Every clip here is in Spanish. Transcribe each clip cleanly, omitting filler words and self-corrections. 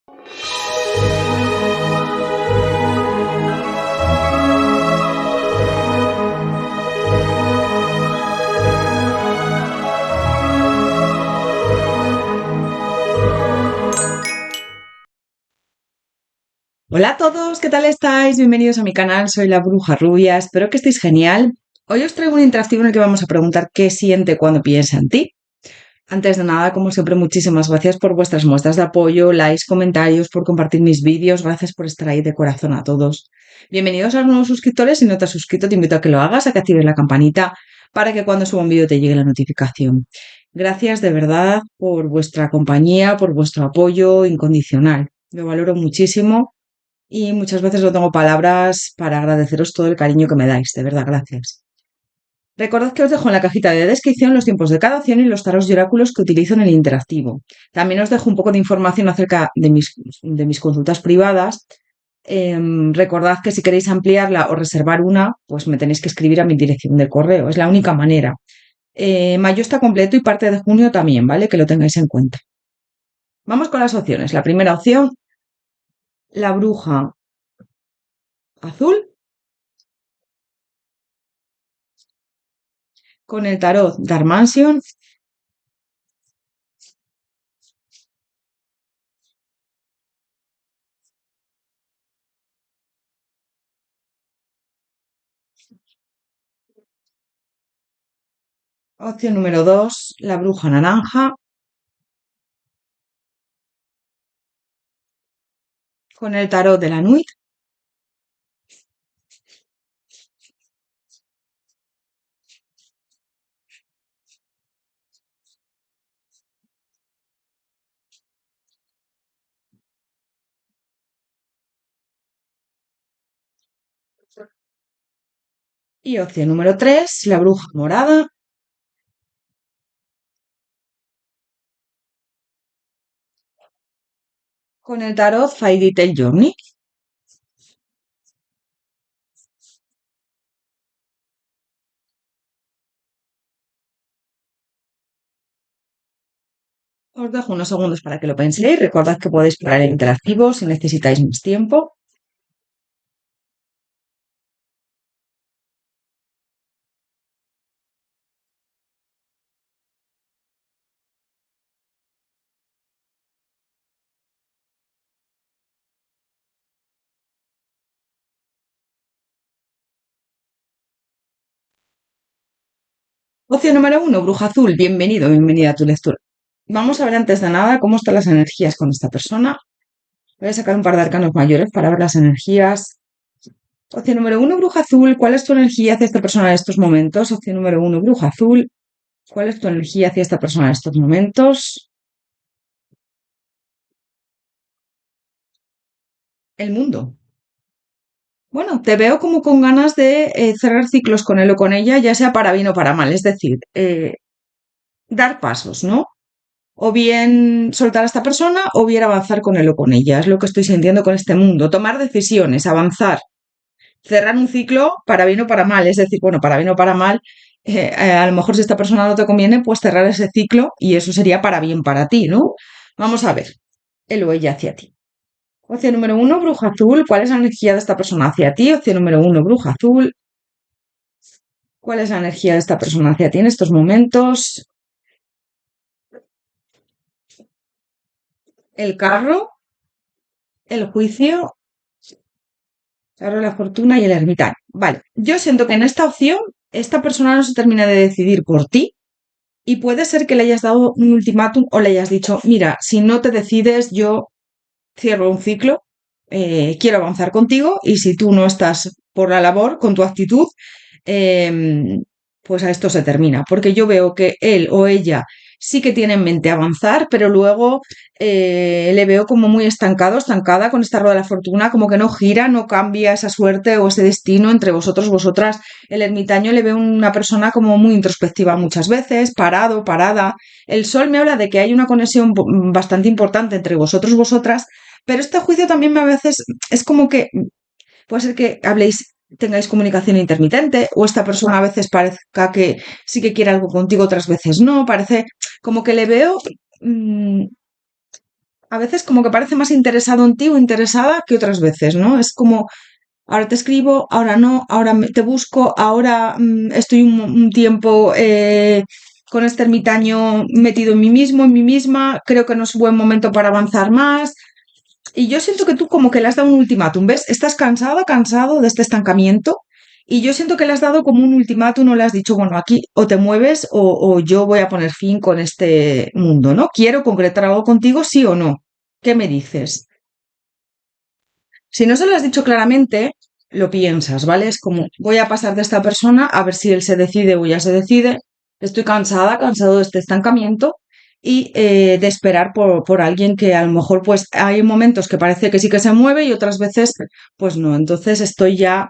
Hola a todos, ¿qué tal estáis? Bienvenidos a mi canal, soy la Bruja Rubia, espero que estéis genial. Hoy os traigo un interactivo en el que vamos a preguntar qué siente cuando piensa en ti. Antes de nada, como siempre, muchísimas gracias por vuestras muestras de apoyo, likes, comentarios, por compartir mis vídeos, gracias por estar ahí de corazón a todos. Bienvenidos a los nuevos suscriptores, si no te has suscrito te invito a que lo hagas, a que actives la campanita para que cuando suba un vídeo te llegue la notificación. Gracias de verdad por vuestra compañía, por vuestro apoyo incondicional. Lo valoro muchísimo y muchas veces no tengo palabras para agradeceros todo el cariño que me dais, de verdad, gracias. Recordad que os dejo en la cajita de descripción los tiempos de cada opción y los tarots y oráculos que utilizo en el interactivo. También os dejo un poco de información acerca de mis consultas privadas. Recordad que si queréis ampliarla o reservar una, pues me tenéis que escribir a mi dirección de correo, es la única manera. Mayo está completo y parte de junio también, ¿vale? Que lo tengáis en cuenta. Vamos con las opciones. La primera opción, la bruja azul. Con el tarot Darmansion, opción número 2, la bruja naranja, con el tarot de la Nuit, y opción número 3, la bruja morada, con el tarot Fairy Tail Journey. Os dejo unos segundos para que lo penséis. Recordad que podéis parar el interactivo si necesitáis más tiempo. Opción número 1, bruja azul, bienvenido, bienvenida a tu lectura. Vamos a ver antes de nada cómo están las energías con esta persona. Voy a sacar un par de arcanos mayores para ver las energías. Opción número 1, bruja azul, ¿cuál es tu energía hacia esta persona en estos momentos? Opción número 1, bruja azul, ¿cuál es tu energía hacia esta persona en estos momentos? El mundo. Bueno, te veo como con ganas de cerrar ciclos con él o con ella, ya sea para bien o para mal. Es decir, dar pasos, ¿no? O bien soltar a esta persona o bien avanzar con él o con ella. Es lo que estoy sintiendo con este mundo. Tomar decisiones, avanzar, cerrar un ciclo para bien o para mal. Es decir, bueno, para bien o para mal, a lo mejor si esta persona no te conviene, pues cerrar ese ciclo y eso sería para bien para ti, ¿no? Vamos a ver, él o ella hacia ti. Opción número 1, bruja azul. ¿Cuál es la energía de esta persona hacia ti? Opción número 1, bruja azul. ¿Cuál es la energía de esta persona hacia ti en estos momentos? El carro, el juicio, claro, la fortuna y el ermitaño. Vale, yo siento que en esta opción esta persona no se termina de decidir por ti y puede ser que le hayas dado un ultimátum o le hayas dicho, mira, si no te decides, yo cierro un ciclo, quiero avanzar contigo y si tú no estás por la labor con tu actitud, eh, pues a esto se termina. Porque yo veo que él o ella sí que tiene en mente avanzar, pero luego le veo como muy estancado, estancada con esta rueda de la fortuna, como que no gira, no cambia esa suerte o ese destino entre vosotros, vosotras. El ermitaño le veo una persona como muy introspectiva muchas veces, parado, parada. El sol me habla de que hay una conexión bastante importante entre vosotros, vosotras, pero este juicio también a veces es como que puede ser que habléis, tengáis comunicación intermitente, o esta persona a veces parezca que sí que quiere algo contigo, otras veces no. Parece como que le veo A veces como que parece más interesado en ti o interesada que otras veces, ¿no? Es como, ahora te escribo, ahora no, ahora te busco, ahora estoy un tiempo con este ermitaño metido en mí mismo, en mí misma, creo que no es buen momento para avanzar más. Y yo siento que tú como que le has dado un ultimátum, ¿ves? Estás cansada, cansado de este estancamiento. Y yo siento que le has dado como un ultimátum, no le has dicho, bueno, aquí o te mueves o yo voy a poner fin con este mundo, ¿no? Quiero concretar algo contigo, sí o no. ¿Qué me dices? Si no se lo has dicho claramente, lo piensas, ¿vale? Es como, voy a pasar de esta persona a ver si él se decide o ya se decide. Estoy cansada, cansado de este estancamiento y de esperar por alguien que a lo mejor pues hay momentos que parece que sí que se mueve y otras veces pues no. Entonces estoy ya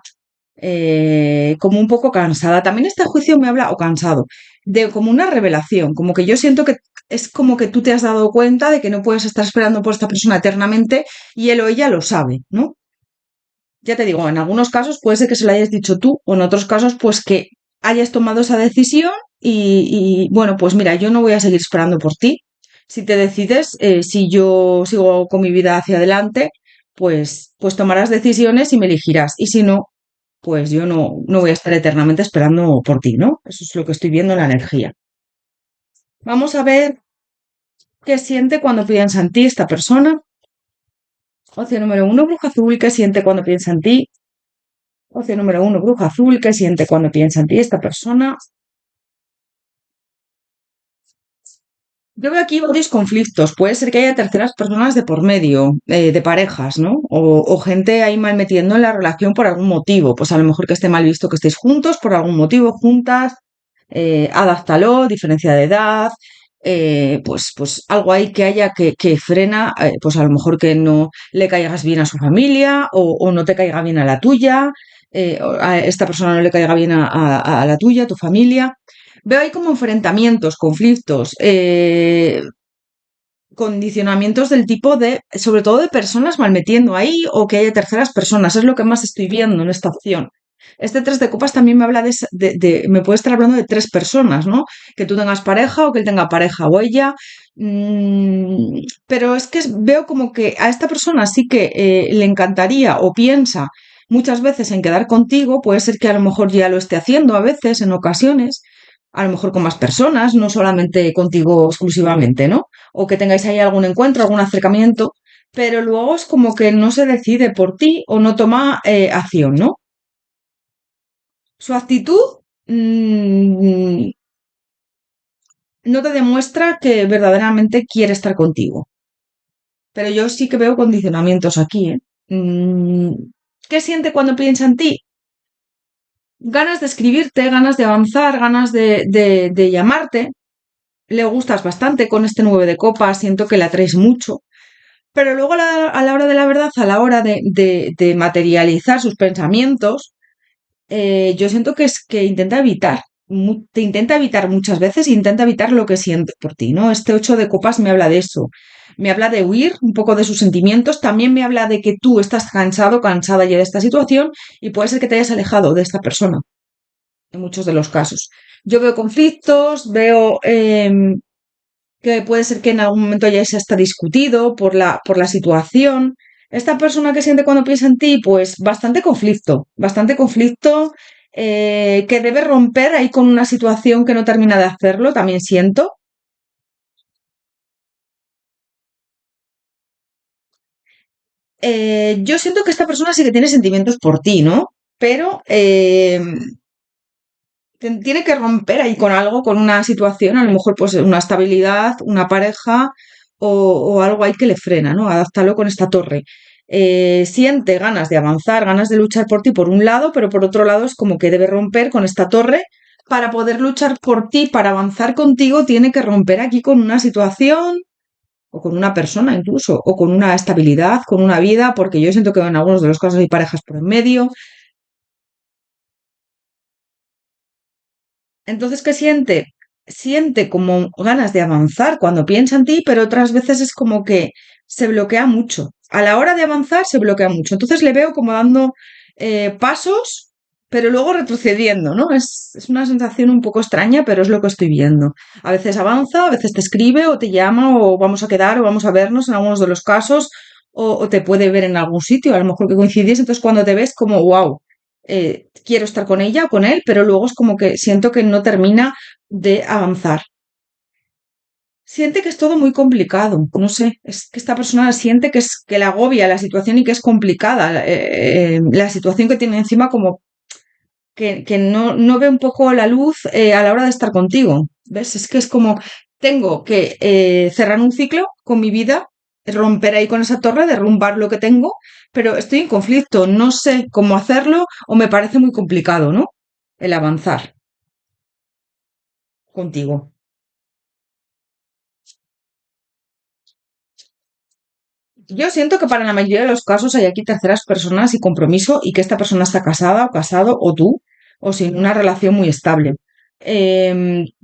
como un poco cansada. También este juicio me habla, o cansado, de como una revelación, como que yo siento que es como que tú te has dado cuenta de que no puedes estar esperando por esta persona eternamente y él o ella lo sabe, ¿no? Ya te digo, en algunos casos puede ser que se lo hayas dicho tú, o en otros casos, pues que hayas tomado esa decisión bueno, pues mira, yo no voy a seguir esperando por ti. Si te decides, si yo sigo con mi vida hacia adelante, pues tomarás decisiones y me elegirás. Y si no, pues yo no voy a estar eternamente esperando por ti, ¿no? Eso es lo que estoy viendo en la energía. Vamos a ver qué siente cuando piensa en ti esta persona. Opción número uno, bruja azul, ¿qué siente cuando piensa en ti? Opción número uno, bruja azul, ¿qué siente cuando piensa en ti esta persona? Yo veo aquí varios conflictos. Puede ser que haya terceras personas de por medio, de parejas, ¿no? O gente ahí mal metiendo en la relación por algún motivo. Pues a lo mejor que esté mal visto que estéis juntos por algún motivo, juntas. Adáptalo, diferencia de edad. Pues algo ahí que haya que frena, pues a lo mejor que no le caigas bien a su familia o no te caiga bien a la tuya. O a esta persona no le caiga bien a la tuya, a tu familia. Veo ahí como enfrentamientos, conflictos, condicionamientos del tipo de, sobre todo de personas malmetiendo ahí o que haya terceras personas. Es lo que más estoy viendo en esta opción. Este tres de copas también me habla me puede estar hablando de tres personas, ¿no? Que tú tengas pareja o que él tenga pareja o ella. Pero es que veo como que a esta persona sí que le encantaría o piensa muchas veces en quedar contigo. Puede ser que a lo mejor ya lo esté haciendo a veces, en ocasiones, a lo mejor con más personas, no solamente contigo exclusivamente, ¿no? O que tengáis ahí algún encuentro, algún acercamiento, pero luego es como que no se decide por ti o no toma acción, ¿no? Su actitud no te demuestra que verdaderamente quiere estar contigo, pero yo sí que veo condicionamientos aquí, ¿eh? ¿Qué siente cuando piensa en ti? Ganas de escribirte, ganas de avanzar, ganas de llamarte. Le gustas bastante con este 9 de copas, siento que le atraes mucho. Pero luego a la hora de la verdad, a la hora de materializar sus pensamientos, yo siento que es que intenta evitar, te intenta evitar muchas veces, intenta evitar lo que siente por ti, ¿no? Este 8 de copas me habla de eso. Me habla de huir un poco de sus sentimientos, también me habla de que tú estás cansado, cansada ya de esta situación y puede ser que te hayas alejado de esta persona, en muchos de los casos. Yo veo conflictos, veo que puede ser que en algún momento ya se hasta discutido por la situación. Esta persona que siente cuando piensa en ti, pues bastante conflicto, que debe romper ahí con una situación que no termina de hacerlo, también siento. Yo siento que esta persona sí que tiene sentimientos por ti, ¿no? Pero tiene que romper ahí con algo, con una situación, a lo mejor pues una estabilidad, una pareja o algo ahí que le frena, ¿no? Adáptalo con esta torre. Siente ganas de avanzar, ganas de luchar por ti por un lado, pero por otro lado es como que debe romper con esta torre para poder luchar por ti, para avanzar contigo, tiene que romper aquí con una situación o con una persona incluso, o con una estabilidad, con una vida, porque yo siento que en algunos de los casos hay parejas por en medio. Entonces, ¿qué siente? Siente como ganas de avanzar cuando piensa en ti, pero otras veces es como que se bloquea mucho. A la hora de avanzar se bloquea mucho. Entonces le veo como dando pasos, pero luego retrocediendo, ¿no? Es una sensación un poco extraña, pero es lo que estoy viendo. A veces avanza, a veces te escribe o te llama o vamos a quedar o vamos a vernos en algunos de los casos o te puede ver en algún sitio, a lo mejor que coincidís, entonces cuando te ves como, wow, quiero estar con ella o con él, pero luego es como que siento que no termina de avanzar. Siente que es todo muy complicado, no sé, es que esta persona siente que es que le agobia la situación y que es complicada, la situación que tiene encima como que no ve un poco la luz a la hora de estar contigo. ¿Ves? Es que es como, tengo que cerrar un ciclo con mi vida, romper ahí con esa torre, derrumbar lo que tengo, pero estoy en conflicto, no sé cómo hacerlo o me parece muy complicado, ¿no? El avanzar contigo. Yo siento que para la mayoría de los casos hay aquí terceras personas y compromiso y que esta persona está casada o casado o tú o sin una relación muy estable.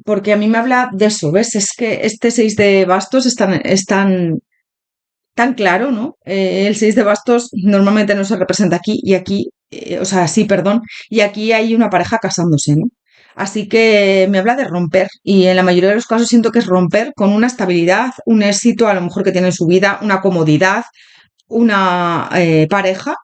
Porque a mí me habla de eso, ¿ves? Es que este 6 de bastos tan claro, ¿no? El 6 de bastos normalmente no se representa aquí y aquí, o sea, sí, perdón, y aquí hay una pareja casándose, ¿no? Así que me habla de romper y en la mayoría de los casos siento que es romper con una estabilidad, un éxito a lo mejor que tiene en su vida, una comodidad, una pareja.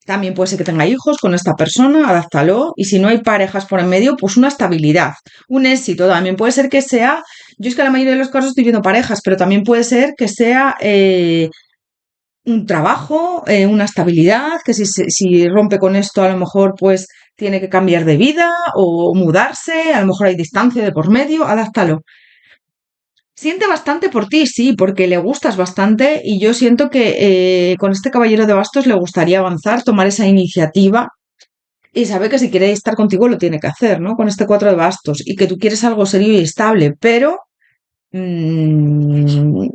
También puede ser que tenga hijos con esta persona, adáptalo. Y si no hay parejas por en medio, pues una estabilidad, un éxito. También puede ser que sea, yo es que en la mayoría de los casos estoy viendo parejas, pero también puede ser que sea un trabajo, una estabilidad, que si rompe con esto a lo mejor pues tiene que cambiar de vida o mudarse, a lo mejor hay distancia de por medio, adáptalo. Siente bastante por ti, sí, porque le gustas bastante y yo siento que con este caballero de bastos le gustaría avanzar, tomar esa iniciativa y sabe que si quiere estar contigo lo tiene que hacer, ¿no? Con este cuatro de bastos y que tú quieres algo serio y estable, pero mm,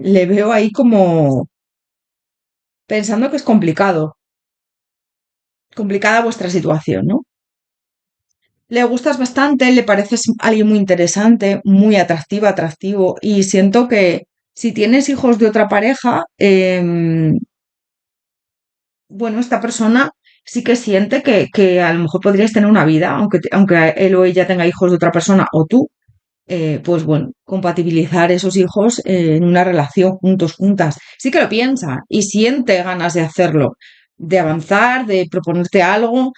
le veo ahí como pensando que es complicada vuestra situación, ¿no? Le gustas bastante, le pareces alguien muy interesante, muy atractiva, atractivo y siento que si tienes hijos de otra pareja, bueno, esta persona sí que siente que a lo mejor podríais tener una vida, aunque él o ella tenga hijos de otra persona o tú, pues bueno, compatibilizar esos hijos en una relación juntos, juntas. Sí que lo piensa y siente ganas de hacerlo, de avanzar, de proponerte algo,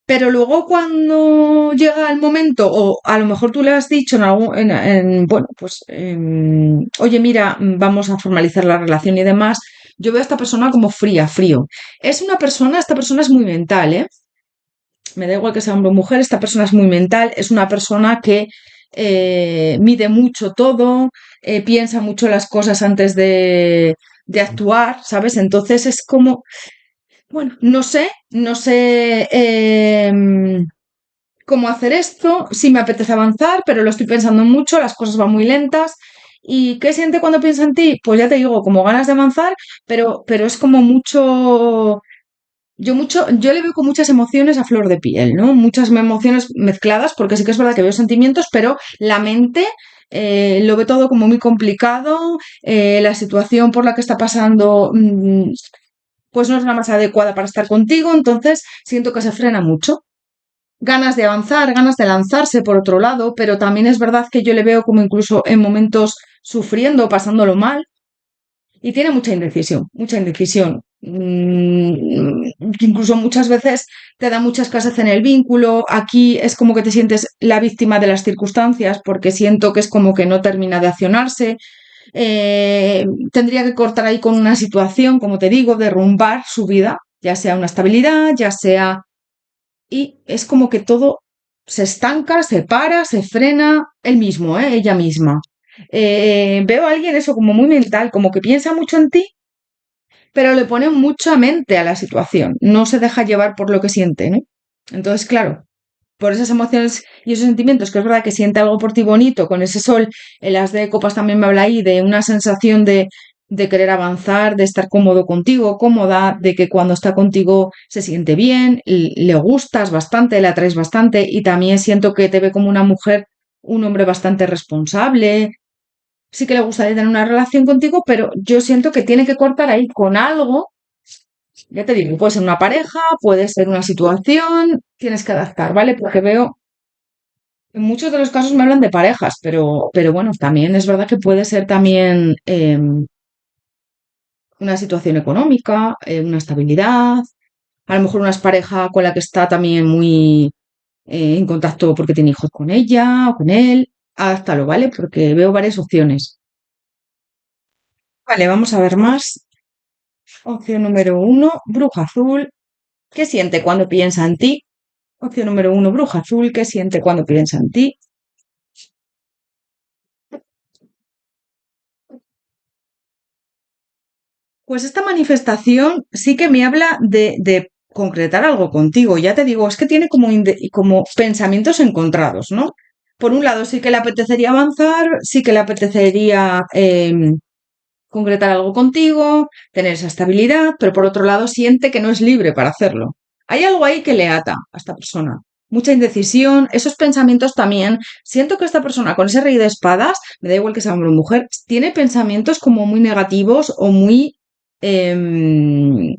pero luego cuando llega el momento, o a lo mejor tú le has dicho bueno, pues, oye, mira, vamos a formalizar la relación y demás, yo veo a esta persona como fría, frío. Esta persona es muy mental, ¿eh? Me da igual que sea hombre o mujer, esta persona es muy mental, es una persona que mide mucho todo, piensa mucho las cosas antes de actuar, ¿sabes? Entonces es como, bueno, no sé cómo hacer esto, sí me apetece avanzar, pero lo estoy pensando mucho, las cosas van muy lentas. ¿Y qué siente cuando piensa en ti? Pues ya te digo, como ganas de avanzar, pero es como yo le veo con muchas emociones a flor de piel, ¿no? Muchas emociones mezcladas, porque sí que es verdad que veo sentimientos, pero la mente lo ve todo como muy complicado, la situación por la que está pasando, pues no es la más adecuada para estar contigo, entonces siento que se frena mucho. Ganas de avanzar, ganas de lanzarse por otro lado, pero también es verdad que yo le veo como incluso en momentos sufriendo, pasándolo mal, y tiene mucha indecisión, mucha indecisión. Que incluso muchas veces te da mucha escasez en el vínculo. Aquí es como que te sientes la víctima de las circunstancias porque siento que es como que no termina de accionarse. Tendría que cortar ahí con una situación, como te digo, derrumbar su vida, ya sea una estabilidad, ya sea... Y es como que todo se estanca, se para, se frena, él mismo, ella misma. Veo a alguien eso como muy mental, como que piensa mucho en ti, pero le pone mucha mente a la situación, no se deja llevar por lo que siente, ¿no? Entonces, claro, por esas emociones y esos sentimientos, que es verdad que siente algo por ti bonito, con ese sol, el as de copas también me habla ahí de una sensación de querer avanzar, de estar cómodo contigo, cómoda, de que cuando está contigo se siente bien, le gustas bastante, le atraes bastante y también siento que te ve como una mujer, un hombre bastante responsable, sí que le gustaría tener una relación contigo, pero yo siento que tiene que cortar ahí con algo Ya te digo, puede ser una pareja, puede ser una situación, tienes que adaptar, ¿vale? Porque veo, en muchos de los casos me hablan de parejas, pero bueno, también es verdad que puede ser también una situación económica, una estabilidad, a lo mejor una pareja con la que está también muy en contacto porque tiene hijos con ella o con él. Adáptalo, ¿vale? Porque veo varias opciones. Vale, vamos a ver más. Opción número uno, bruja azul. ¿Qué siente cuando piensa en ti? Opción número uno, bruja azul. ¿Qué siente cuando piensa en ti? Pues esta manifestación sí que me habla de concretar algo contigo. Ya te digo, es que tiene como, como pensamientos encontrados, ¿no? Por un lado, sí que le apetecería avanzar, sí que le apetecería concretar algo contigo, tener esa estabilidad, pero por otro lado siente que no es libre para hacerlo. Hay algo ahí que le ata a esta persona. Mucha indecisión, esos pensamientos también. Siento que esta persona con ese rey de espadas, me da igual que sea hombre o mujer, tiene pensamientos como muy negativos o muy, em,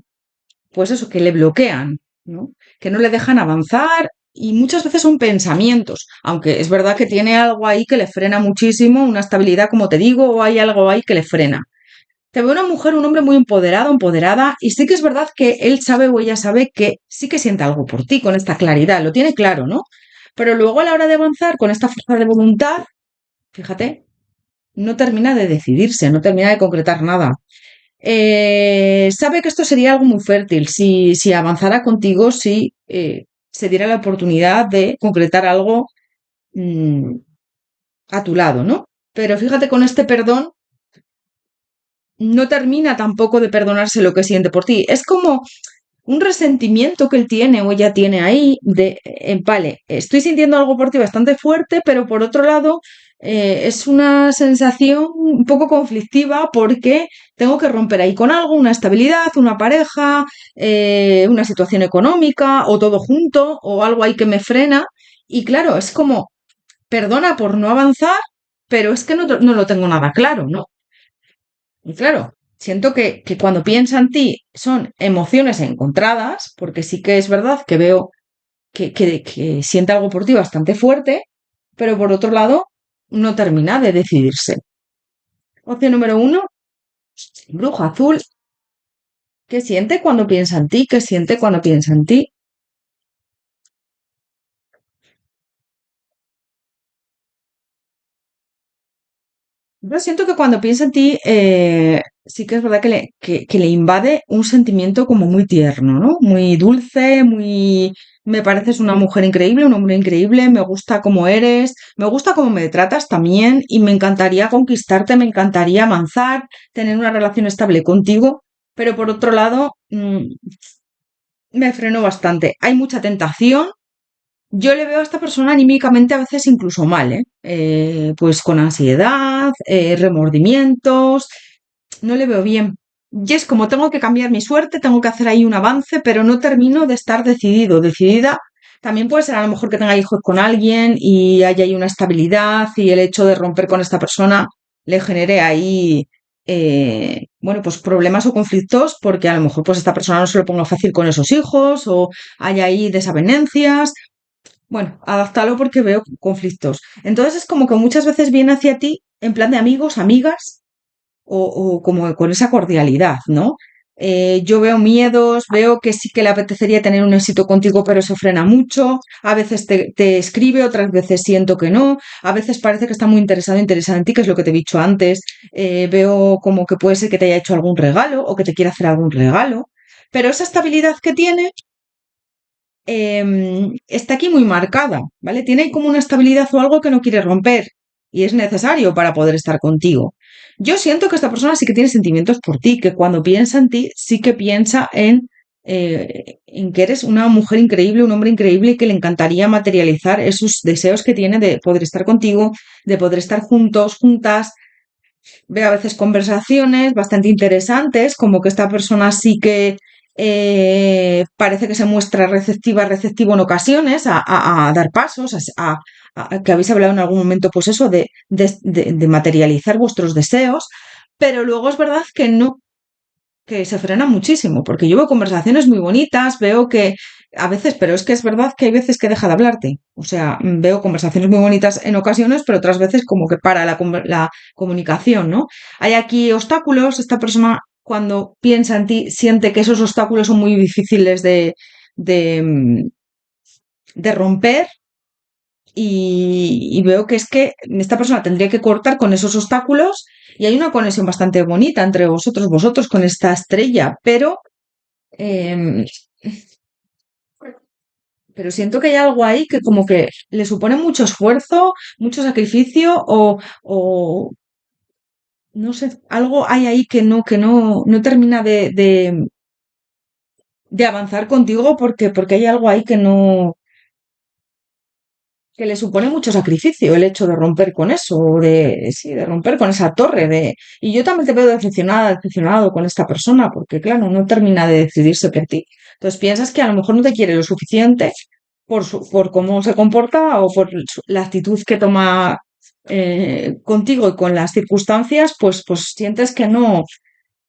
pues eso, que le bloquean, ¿no? Que no le dejan avanzar y muchas veces son pensamientos, aunque es verdad que tiene algo ahí que le frena muchísimo, una estabilidad, como te digo, o hay algo ahí que le frena. Te veo una mujer, un hombre muy empoderado, empoderada, y sí que es verdad que él sabe o ella sabe que sí que siente algo por ti, con esta claridad, lo tiene claro, ¿no? Pero luego a la hora de avanzar con esta fuerza de voluntad, fíjate, no termina de decidirse, no termina de concretar nada. Sabe que esto sería algo muy fértil, si avanzara contigo, si se diera la oportunidad de concretar algo mm, a tu lado, ¿no? Pero fíjate, con este perdón no termina tampoco de perdonarse lo que siente por ti. Es como un resentimiento que él tiene o ella tiene ahí de, vale, estoy sintiendo algo por ti bastante fuerte, pero por otro lado es una sensación un poco conflictiva porque tengo que romper ahí con algo, una estabilidad, una pareja, una situación económica o todo junto o algo ahí que me frena. Y claro, es como, perdona por no avanzar, pero es que no lo tengo nada claro, ¿no? Y claro, siento que cuando piensa en ti son emociones encontradas, porque sí que es verdad que veo que siente algo por ti bastante fuerte, pero por otro lado no termina de decidirse. Opción número uno, bruja azul. ¿Qué siente cuando piensa en ti? ¿Qué siente cuando piensa en ti? Yo siento que cuando piensa en ti, sí que es verdad que le invade un sentimiento como muy tierno, ¿no? Muy dulce, muy... Me pareces una mujer increíble, un hombre increíble, me gusta cómo eres, me gusta cómo me tratas también y me encantaría conquistarte, me encantaría avanzar, tener una relación estable contigo, pero por otro lado, me freno bastante. Hay mucha tentación. Yo le veo a esta persona anímicamente a veces incluso mal, ¿eh? Pues con ansiedad, remordimientos, no le veo bien. Y es como tengo que cambiar mi suerte, tengo que hacer ahí un avance, pero no termino de estar decidido, decidida. También puede ser a lo mejor que tenga hijos con alguien y haya ahí una estabilidad y el hecho de romper con esta persona le genere ahí, bueno, pues problemas o conflictos porque a lo mejor pues esta persona no se lo ponga fácil con esos hijos o hay ahí desavenencias. Bueno, adáptalo porque veo conflictos. Entonces es como que muchas veces viene hacia ti en plan de amigos, amigas o como con esa cordialidad, ¿no? Yo veo miedos, veo que sí que le apetecería tener un éxito contigo, pero se frena mucho. A veces te escribe, otras veces siento que no. A veces parece que está muy interesado, interesado en ti, que es lo que te he dicho antes. Veo como que puede ser que te haya hecho algún regalo o que te quiera hacer algún regalo. Pero esa estabilidad que tiene está aquí muy marcada, ¿vale? Tiene como una estabilidad o algo que no quiere romper y es necesario para poder estar contigo. Yo siento que esta persona sí que tiene sentimientos por ti, que cuando piensa en ti sí que piensa en que eres una mujer increíble, un hombre increíble y que le encantaría materializar esos deseos que tiene de poder estar contigo, de poder estar juntos, juntas. Veo a veces conversaciones bastante interesantes, como que esta persona sí que parece que se muestra receptiva, receptivo en ocasiones a dar pasos, que habéis hablado en algún momento, pues eso, de materializar vuestros deseos, pero luego es verdad que no. que se frena muchísimo, porque yo veo conversaciones muy bonitas, veo que a veces, pero es que es verdad que hay veces que deja de hablarte. O sea, veo conversaciones muy bonitas en ocasiones, pero otras veces como que para la comunicación, ¿no? Hay aquí obstáculos, esta persona cuando piensa en ti siente que esos obstáculos son muy difíciles de, de romper y veo que es que esta persona tendría que cortar con esos obstáculos y hay una conexión bastante bonita entre vosotros con esta estrella, em, pero siento que hay algo ahí que como que le supone mucho esfuerzo, mucho sacrificio o no sé, algo hay ahí que no termina de avanzar contigo porque hay algo ahí que le supone mucho sacrificio el hecho de romper con eso, o sí, de romper con esa torre, y yo también te veo decepcionado con esta persona, porque claro, no termina de decidirse por ti. Entonces piensas que a lo mejor no te quiere lo suficiente por cómo se comporta o por la actitud que toma contigo y con las circunstancias, pues sientes que no,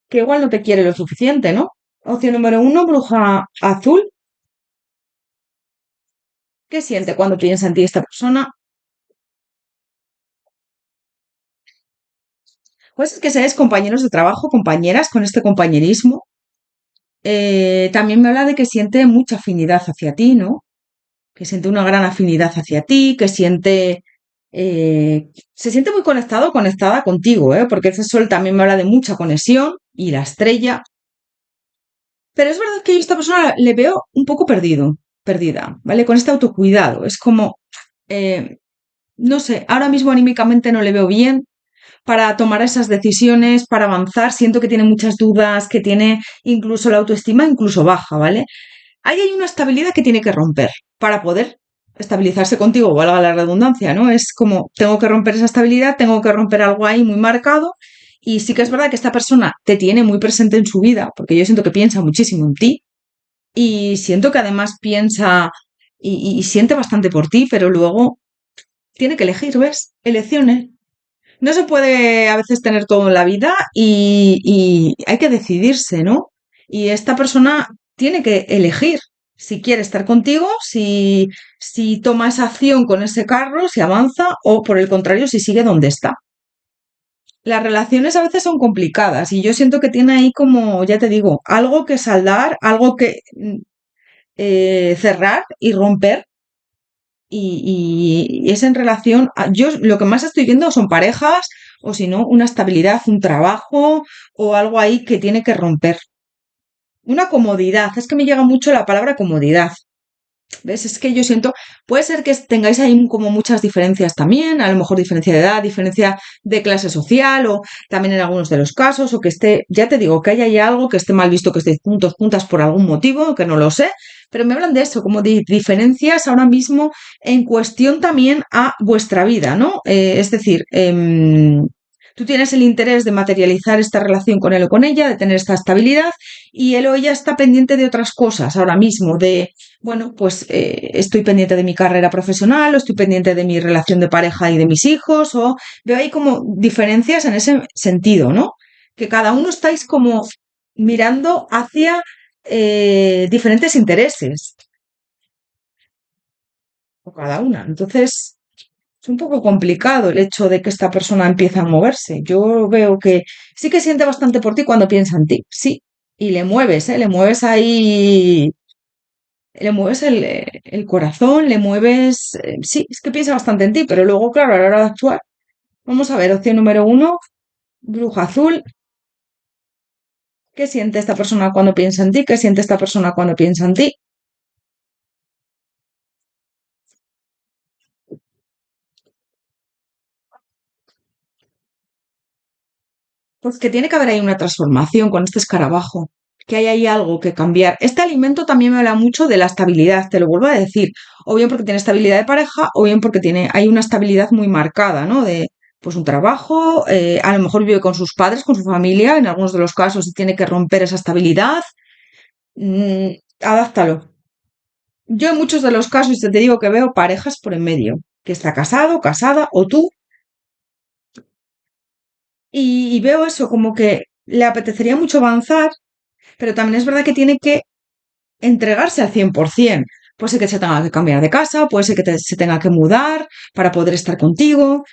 que igual no te quiere lo suficiente, ¿no? Opción número uno, bruja azul. ¿Qué siente cuando piensa en ti esta persona? Pues es que seáis compañeros de trabajo, compañeras, con este compañerismo. También me habla de que siente mucha afinidad hacia ti, ¿no? Que siente una gran afinidad hacia ti, que se siente muy conectado, conectada contigo, ¿eh? Porque ese sol también me habla de mucha conexión y la estrella. Pero es verdad que yo a esta persona le veo un poco perdida, ¿vale? Con este autocuidado. Es como, eh, no sé, ahora mismo anímicamente no le veo bien para tomar esas decisiones, para avanzar. Siento que tiene muchas dudas, que tiene incluso la autoestima incluso baja, ¿vale? Ahí hay una estabilidad que tiene que romper para poder estabilizarse contigo, valga la redundancia, ¿no? Es como, tengo que romper esa estabilidad, tengo que romper algo ahí muy marcado. Y sí que es verdad que esta persona te tiene muy presente en su vida, porque yo siento que piensa muchísimo en ti y siento que además piensa y siente bastante por ti, pero luego tiene que elegir, ¿ves? Elecciones. No se puede a veces tener todo en la vida y hay que decidirse, ¿no? Y esta persona tiene que elegir si quiere estar contigo, si toma esa acción con ese carro, si avanza o por el contrario, si sigue donde está. Las relaciones a veces son complicadas y yo siento que tiene ahí como, ya te digo, algo que saldar, algo que cerrar y romper y es en relación a, yo lo que más estoy viendo son parejas o si no, una estabilidad, un trabajo o algo ahí que tiene que romper. Una comodidad, es que me llega mucho la palabra comodidad. ¿Ves? Es que yo siento, puede ser que tengáis ahí como muchas diferencias también, a lo mejor diferencia de edad, diferencia de clase social o también en algunos de los casos, o que esté, ya te digo, que haya ahí algo que esté mal visto, que estéis juntos, juntas por algún motivo, que no lo sé, pero me hablan de eso, como de diferencias ahora mismo en cuestión también a vuestra vida, ¿no? Es decir, tú tienes el interés de materializar esta relación con él o con ella, de tener esta estabilidad, y él o ella está pendiente de otras cosas ahora mismo, de bueno, pues estoy pendiente de mi carrera profesional, o estoy pendiente de mi relación de pareja y de mis hijos, o veo ahí como diferencias en ese sentido, ¿no? Que cada uno estáis como mirando hacia diferentes intereses, o cada una. Entonces, es un poco complicado el hecho de que esta persona empiece a moverse. Yo veo que sí que siente bastante por ti cuando piensa en ti, sí. Y le mueves, ¿eh? Le mueves ahí le mueves el corazón, le mueves... sí, es que piensa bastante en ti, pero luego, claro, a la hora de actuar. Vamos a ver, opción número uno, bruja azul. ¿Qué siente esta persona cuando piensa en ti? ¿Qué siente esta persona cuando piensa en ti? Pues que tiene que haber ahí una transformación con este escarabajo, que hay ahí algo que cambiar. Este alimento también me habla mucho de la estabilidad, te lo vuelvo a decir, o bien porque tiene estabilidad de pareja, o bien porque hay una estabilidad muy marcada, ¿no? De pues un trabajo, a lo mejor vive con sus padres, con su familia, en algunos de los casos y tiene que romper esa estabilidad. Mm, adáptalo. Yo en muchos de los casos te digo que veo parejas por en medio, que está casado, casada o tú, y veo eso como que le apetecería mucho avanzar, pero también es verdad que tiene que entregarse al 100%. Puede ser que se tenga que cambiar de casa, puede ser que se tenga que mudar para poder estar contigo,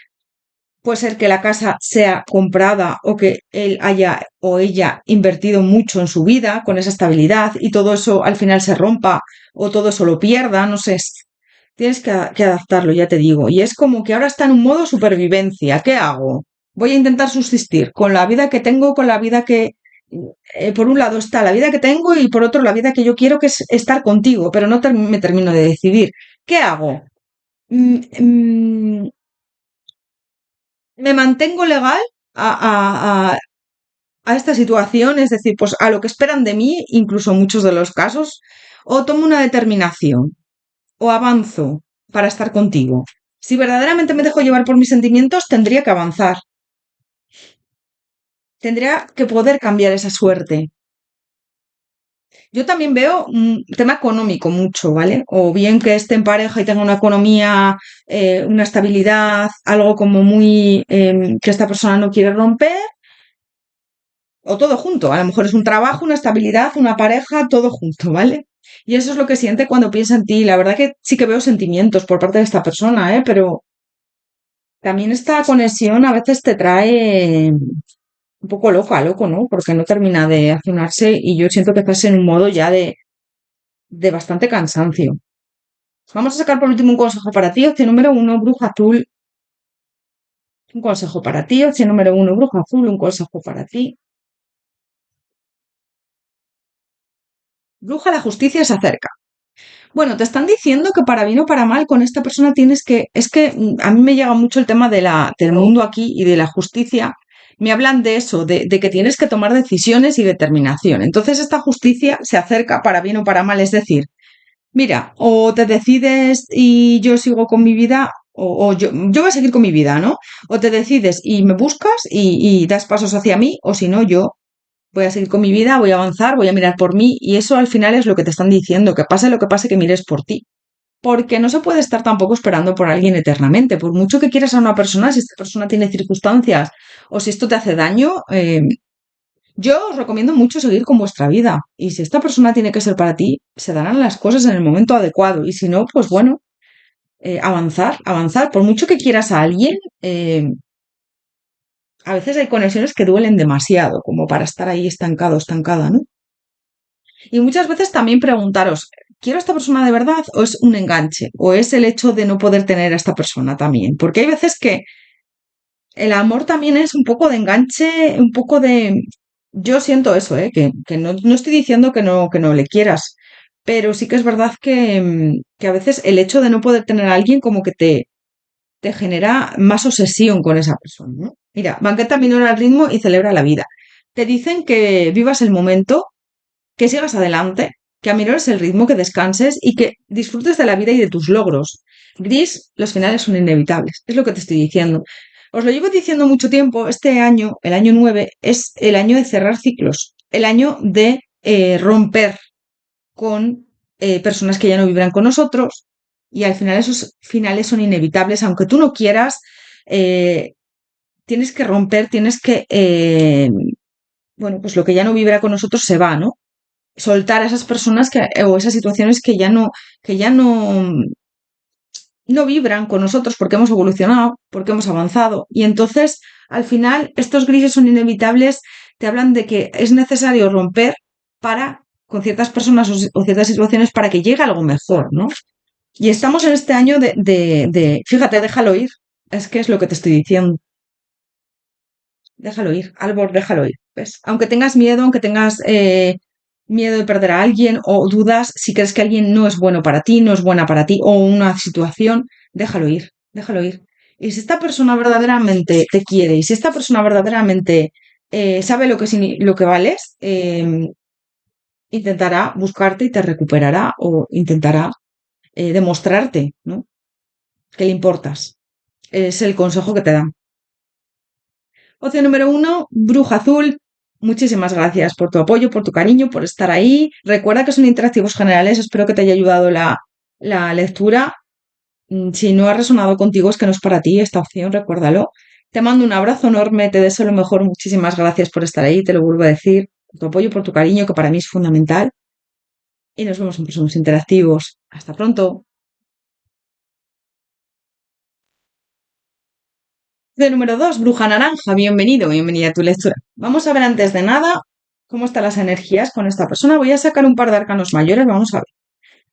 puede ser que la casa sea comprada o que él haya o ella invertido mucho en su vida con esa estabilidad y todo eso al final se rompa o todo eso lo pierda, no sé. Tienes que adaptarlo, ya te digo. Y es como que ahora está en un modo supervivencia. ¿Qué hago? Voy a intentar subsistir con la vida que tengo, con la vida que... por un lado está la vida que tengo y por otro la vida que yo quiero, que es estar contigo, pero no me termino de decidir. ¿Qué hago? Mm, mm, ¿Me mantengo legal a, a- a esta situación? Es decir, pues a lo que esperan de mí, incluso en muchos de los casos, o tomo una determinación, o avanzo para estar contigo. Si verdaderamente me dejo llevar por mis sentimientos, tendría que avanzar. Tendría que poder cambiar esa suerte. Yo también veo un tema económico mucho, ¿vale? O bien que esté en pareja y tenga una economía, una estabilidad, algo como muy que esta persona no quiere romper, o todo junto. A lo mejor es un trabajo, una estabilidad, una pareja, todo junto, ¿vale? Y eso es lo que siente cuando piensa en ti. La verdad que sí que veo sentimientos por parte de esta persona, ¿eh? Pero también esta conexión a veces te trae un poco loco, ¿no? Porque no termina de accionarse y yo siento que estás en un modo ya de bastante cansancio. Vamos a sacar por último un consejo para ti, opción número uno, bruja azul. Un consejo para ti, opción número uno, bruja azul, un consejo para ti. Bruja, la justicia se acerca. Bueno, te están diciendo que para bien o para mal con esta persona tienes que... Es que a mí me llega mucho el tema del mundo aquí y de la justicia. Me hablan de eso, de que tienes que tomar decisiones y determinación. Entonces esta justicia se acerca para bien o para mal. Es decir, mira, o te decides y yo sigo con mi vida, o yo voy a seguir con mi vida, ¿no? O te decides y me buscas y das pasos hacia mí, o si no, yo voy a seguir con mi vida, voy a avanzar, voy a mirar por mí, y eso al final es lo que te están diciendo, que pase lo que pase, que mires por ti. Porque no se puede estar tampoco esperando por alguien eternamente. Por mucho que quieras a una persona, si esta persona tiene circunstancias o si esto te hace daño, yo os recomiendo mucho seguir con vuestra vida. Y si esta persona tiene que ser para ti, se darán las cosas en el momento adecuado. Y si no, pues bueno, avanzar, avanzar. Por mucho que quieras a alguien, a veces hay conexiones que duelen demasiado como para estar ahí estancado, estancada, ¿no? Y muchas veces también preguntaros, ¿quiero a esta persona de verdad o es un enganche? ¿O es el hecho de no poder tener a esta persona también? Porque hay veces que el amor también es un poco de enganche, un poco de... Yo siento eso, ¿eh? Que no estoy diciendo que no le quieras, pero sí que es verdad que a veces el hecho de no poder tener a alguien como que te genera más obsesión con esa persona, ¿no? Mira, banqueta minora el ritmo y celebra la vida. Te dicen que vivas el momento, que sigas adelante, que aminores el ritmo, que descanses y que disfrutes de la vida y de tus logros. Gris, los finales son inevitables. Es lo que te estoy diciendo. Os lo llevo diciendo mucho tiempo. Este año, el año 9, es el año de cerrar ciclos, el año de romper con personas que ya no vibran con nosotros y al final esos finales son inevitables, aunque tú no quieras, eh, tienes que romper, tienes que, bueno, pues lo que ya no vibra con nosotros se va, ¿no? Soltar a esas personas o esas situaciones que ya no vibran con nosotros porque hemos evolucionado, porque hemos avanzado. Y entonces, al final, estos grises son inevitables, te hablan de que es necesario romper para, con ciertas personas o ciertas situaciones para que llegue algo mejor, ¿no? Y estamos en este año fíjate, déjalo ir. Es que es lo que te estoy diciendo. Déjalo ir, Albor, déjalo ir. ¿Ves? Aunque tengas miedo, aunque tengas miedo de perder a alguien o dudas, si crees que alguien no es bueno para ti, no es buena para ti o una situación, déjalo ir, déjalo ir. Y si esta persona verdaderamente te quiere y si esta persona verdaderamente sabe lo que vales, intentará buscarte y te recuperará o intentará demostrarte, ¿no? Que le importas. Es el consejo que te dan. Opción número uno, Bruja Azul. Muchísimas gracias por tu apoyo, por tu cariño, por estar ahí. Recuerda que son interactivos generales. Espero que te haya ayudado la lectura. Si no ha resonado contigo es que no es para ti esta opción, recuérdalo. Te mando un abrazo enorme, te deseo lo mejor, muchísimas gracias por estar ahí, te lo vuelvo a decir, por tu apoyo, por tu cariño, que para mí es fundamental, y nos vemos en próximos interactivos. Hasta pronto. De número 2, Bruja Naranja, bienvenido, bienvenida a tu lectura. Vamos a ver antes de nada cómo están las energías con esta persona. Voy a sacar un par de arcanos mayores, vamos a ver.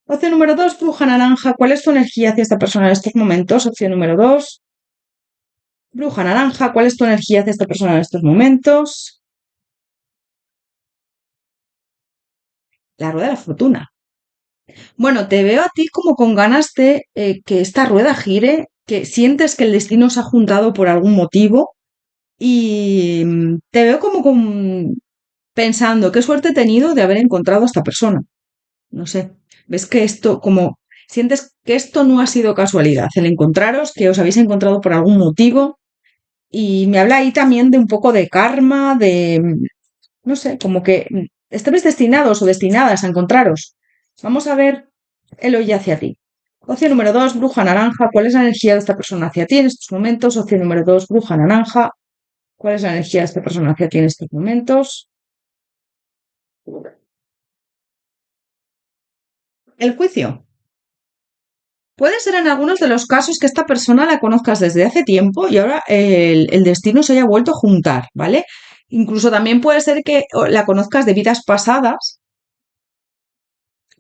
Opción número 2, Bruja Naranja, ¿cuál es tu energía hacia esta persona en estos momentos? Opción número 2, Bruja Naranja, ¿cuál es tu energía hacia esta persona en estos momentos? La rueda de la fortuna. Bueno, te veo a ti como con ganas de que esta rueda gire, que sientes que el destino se ha juntado por algún motivo y te veo como pensando, qué suerte he tenido de haber encontrado a esta persona. No sé, ves que esto, como sientes que esto no ha sido casualidad, el encontraros, que os habéis encontrado por algún motivo y me habla ahí también de un poco de karma, de, no sé, como que estáis destinados o destinadas a encontraros. Vamos a ver el hoy hacia ti. Opción número 2, Bruja Naranja. ¿Cuál es la energía de esta persona hacia ti en estos momentos? Opción número 2, Bruja Naranja. ¿Cuál es la energía de esta persona hacia ti en estos momentos? El juicio. Puede ser en algunos de los casos que esta persona la conozcas desde hace tiempo y ahora el destino se haya vuelto a juntar, ¿vale? Incluso también puede ser que la conozcas de vidas pasadas,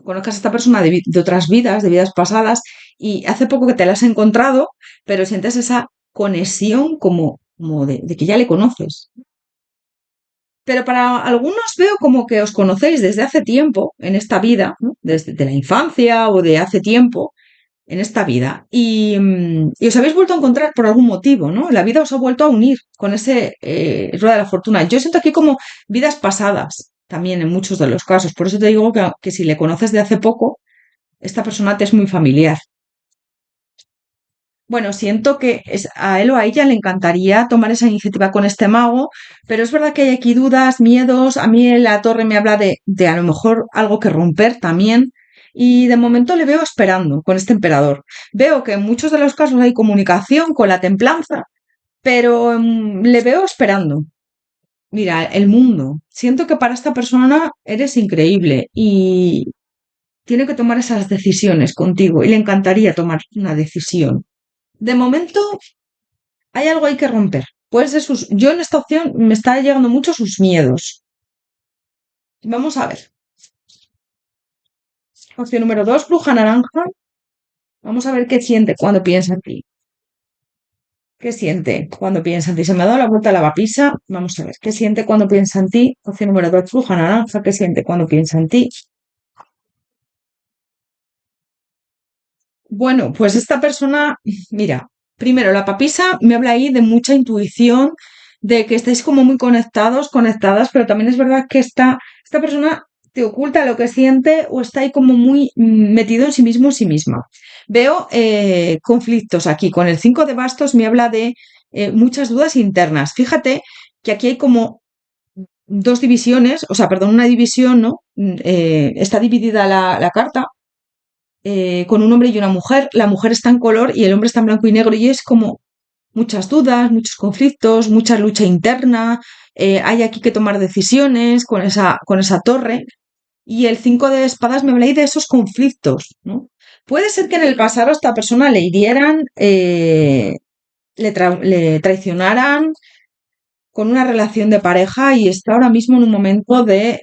conozcas a esta persona de otras vidas, de vidas pasadas, y hace poco que te la has encontrado, pero sientes esa conexión como de que ya le conoces. Pero para algunos veo como que os conocéis desde hace tiempo en esta vida, ¿no? Desde de la infancia o de hace tiempo en esta vida, y os habéis vuelto a encontrar por algún motivo, ¿no? La vida os ha vuelto a unir con ese rueda de la fortuna. Yo siento aquí como vidas pasadas también en muchos de los casos. Por eso te digo que si le conoces de hace poco, esta persona te es muy familiar. Bueno, siento que a él o a ella le encantaría tomar esa iniciativa con este mago, pero es verdad que hay aquí dudas, miedos. A mí la torre me habla de a lo mejor algo que romper también. Y de momento le veo esperando con este emperador. Veo que en muchos de los casos hay comunicación con la templanza, pero le veo esperando. Mira, el mundo. Siento que para esta persona eres increíble y tiene que tomar esas decisiones contigo y le encantaría tomar una decisión. De momento hay algo ahí que romper. Puede ser yo en esta opción me está llegando mucho sus miedos. Vamos a ver. Opción número 2, Bruja Naranja. Vamos a ver qué siente cuando piensa en ti. ¿Qué siente cuando piensa en ti? Se me ha dado la vuelta a la vapisa. Vamos a ver. ¿Qué siente cuando piensa en ti? Opción número 2, Bruja Naranja. ¿Qué siente cuando piensa en ti? Bueno, pues esta persona, mira, primero la papisa me habla ahí de mucha intuición, de que estáis como muy conectados, conectadas, pero también es verdad que esta persona te oculta lo que siente o está ahí como muy metido en sí mismo, en sí misma. Veo conflictos aquí. Con el 5 de bastos me habla de muchas dudas internas. Fíjate que aquí hay como dos divisiones, o sea, perdón, una división, ¿no? Está dividida la carta con un hombre y una mujer. La mujer está en color y el hombre está en blanco y negro y es como muchas dudas, muchos conflictos, mucha lucha interna. Hay aquí que tomar decisiones con esa torre. Y el 5 de espadas me habla ahí de esos conflictos, ¿no? Puede ser que en el pasado a esta persona le hirieran, le traicionaran con una relación de pareja y está ahora mismo en un momento de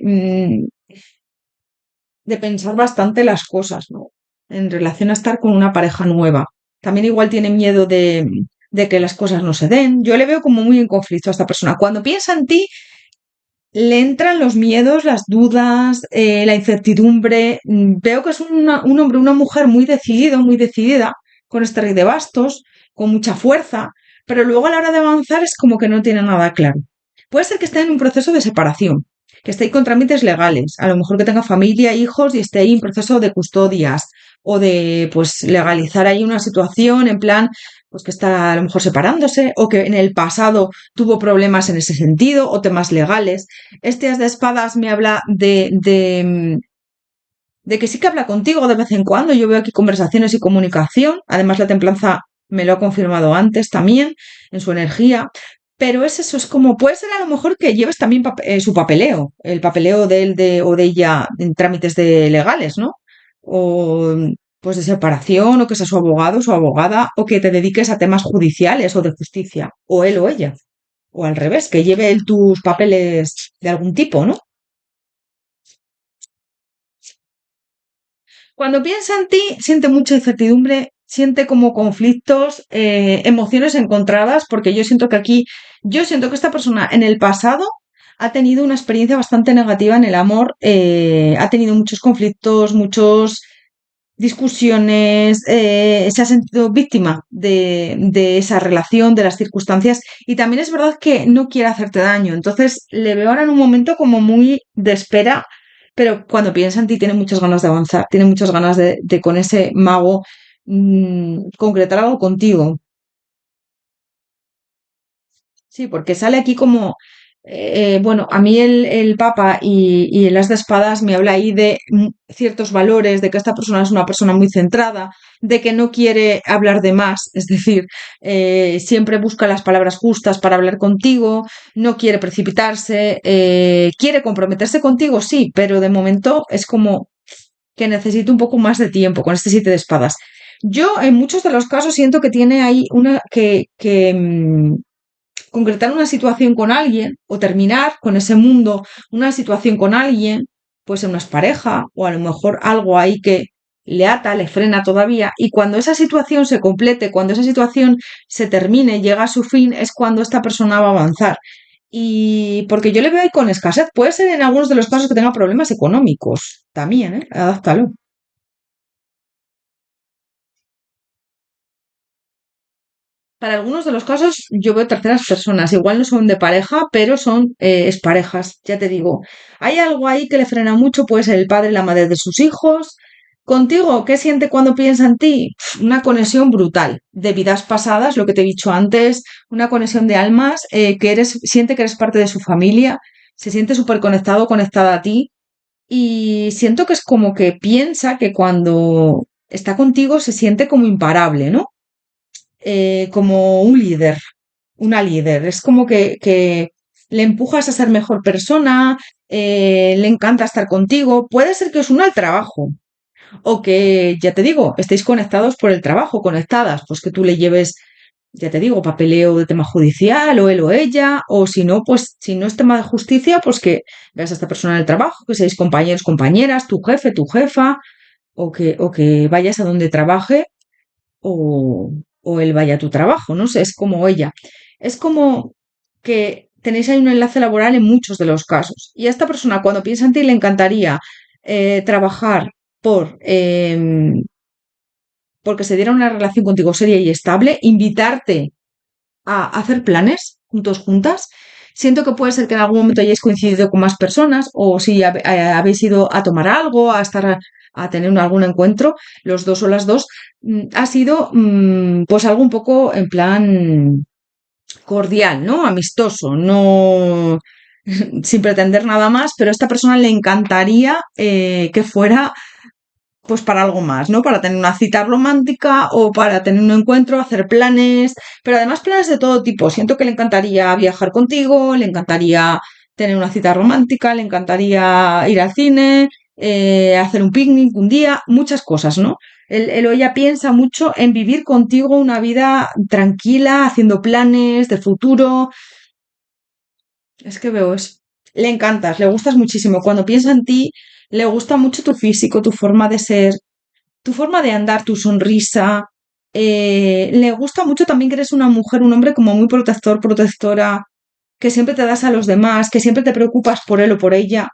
pensar bastante las cosas, ¿no? En relación a estar con una pareja nueva. También igual tiene miedo de que las cosas no se den. Yo le veo como muy en conflicto a esta persona. Cuando piensa en ti, le entran los miedos, las dudas, la incertidumbre. Veo que es un hombre, una mujer muy decidido, muy decidida, con este rey de bastos, con mucha fuerza, pero luego a la hora de avanzar es como que no tiene nada claro. Puede ser que esté en un proceso de separación, que esté ahí con trámites legales, a lo mejor que tenga familia, hijos y esté ahí en proceso de custodias o de pues legalizar ahí una situación en plan pues que está a lo mejor separándose o que en el pasado tuvo problemas en ese sentido o temas legales. Este as de espadas me habla de que sí que habla contigo de vez en cuando. Yo veo aquí conversaciones y comunicación. Además, la templanza me lo ha confirmado antes también en su energía, pero es eso, es como, puede ser a lo mejor que lleves también su papeleo, el papeleo de él o de ella en trámites legales, ¿no? O pues de separación, o que sea su abogado, su abogada, o que te dediques a temas judiciales o de justicia, o él o ella, o al revés, que lleve él tus papeles de algún tipo, ¿no? Cuando piensa en ti, siente mucha incertidumbre, siente como conflictos, emociones encontradas, porque yo siento que esta persona en el pasado ha tenido una experiencia bastante negativa en el amor, ha tenido muchos conflictos, muchos discusiones, se ha sentido víctima de esa relación, de las circunstancias, y también es verdad que no quiere hacerte daño. Entonces le veo ahora en un momento como muy de espera, pero cuando piensa en ti tiene muchas ganas de avanzar, tiene muchas ganas de con ese mago concretar algo contigo. Sí, porque sale aquí como, bueno, a mí el Papa y el As de Espadas me habla ahí de ciertos valores, de que esta persona es una persona muy centrada, de que no quiere hablar de más, es decir, siempre busca las palabras justas para hablar contigo, no quiere precipitarse, quiere comprometerse contigo, sí, pero de momento es como que necesita un poco más de tiempo con este 7 de espadas. Yo en muchos de los casos siento que tiene ahí que concretar una situación con alguien o terminar con ese mundo una situación con alguien, puede ser una pareja o a lo mejor algo ahí que le ata, le frena todavía y cuando esa situación se complete, cuando esa situación se termine, llega a su fin, es cuando esta persona va a avanzar. Y porque yo le veo ahí con escasez, puede ser en algunos de los casos que tenga problemas económicos también, ¿eh? Adáptalo. Para algunos de los casos yo veo terceras personas, igual no son de pareja, pero son exparejas, ya te digo. Hay algo ahí que le frena mucho, puede ser el padre, la madre de sus hijos. Contigo, ¿qué siente cuando piensa en ti? Una conexión brutal, de vidas pasadas, lo que te he dicho antes, una conexión de almas, siente que eres parte de su familia, se siente súper conectado, conectada a ti, y siento que es como que piensa que cuando está contigo se siente como imparable, ¿no? Como un líder, una líder. Es como que le empujas a ser mejor persona, le encanta estar contigo. Puede ser que os una al trabajo o que, ya te digo, estéis conectados por el trabajo, conectadas, pues que tú le lleves, ya te digo, papeleo de tema judicial o él o ella, o si no, pues si no es tema de justicia, pues que veas a esta persona en el trabajo, que seáis compañeros, compañeras, tu jefe, tu jefa, o que vayas a donde trabaje o, o él vaya a tu trabajo, no sé, es como ella. Es como que tenéis ahí un enlace laboral en muchos de los casos. Y a esta persona, cuando piensa en ti, le encantaría trabajar porque se diera una relación contigo seria y estable, invitarte a hacer planes juntos, juntas. Siento que puede ser que en algún momento hayáis coincidido con más personas o si habéis ido a tomar algo, a estar a tener algún encuentro, los dos o las dos, ha sido pues algo un poco en plan cordial, ¿no? Amistoso, no sin pretender nada más, pero a esta persona le encantaría que fuera pues para algo más, ¿no? Para tener una cita romántica o para tener un encuentro, hacer planes, pero además planes de todo tipo. Siento que le encantaría viajar contigo, le encantaría tener una cita romántica, le encantaría ir al cine, hacer un picnic un día, muchas cosas, ¿no? Él o ella piensa mucho en vivir contigo una vida tranquila, haciendo planes de futuro. Es que veo eso. Le encantas, le gustas muchísimo. Cuando piensa en ti, le gusta mucho tu físico, tu forma de ser, tu forma de andar, tu sonrisa. Le gusta mucho también que eres una mujer, un hombre como muy protector, protectora, que siempre te das a los demás, que siempre te preocupas por él o por ella.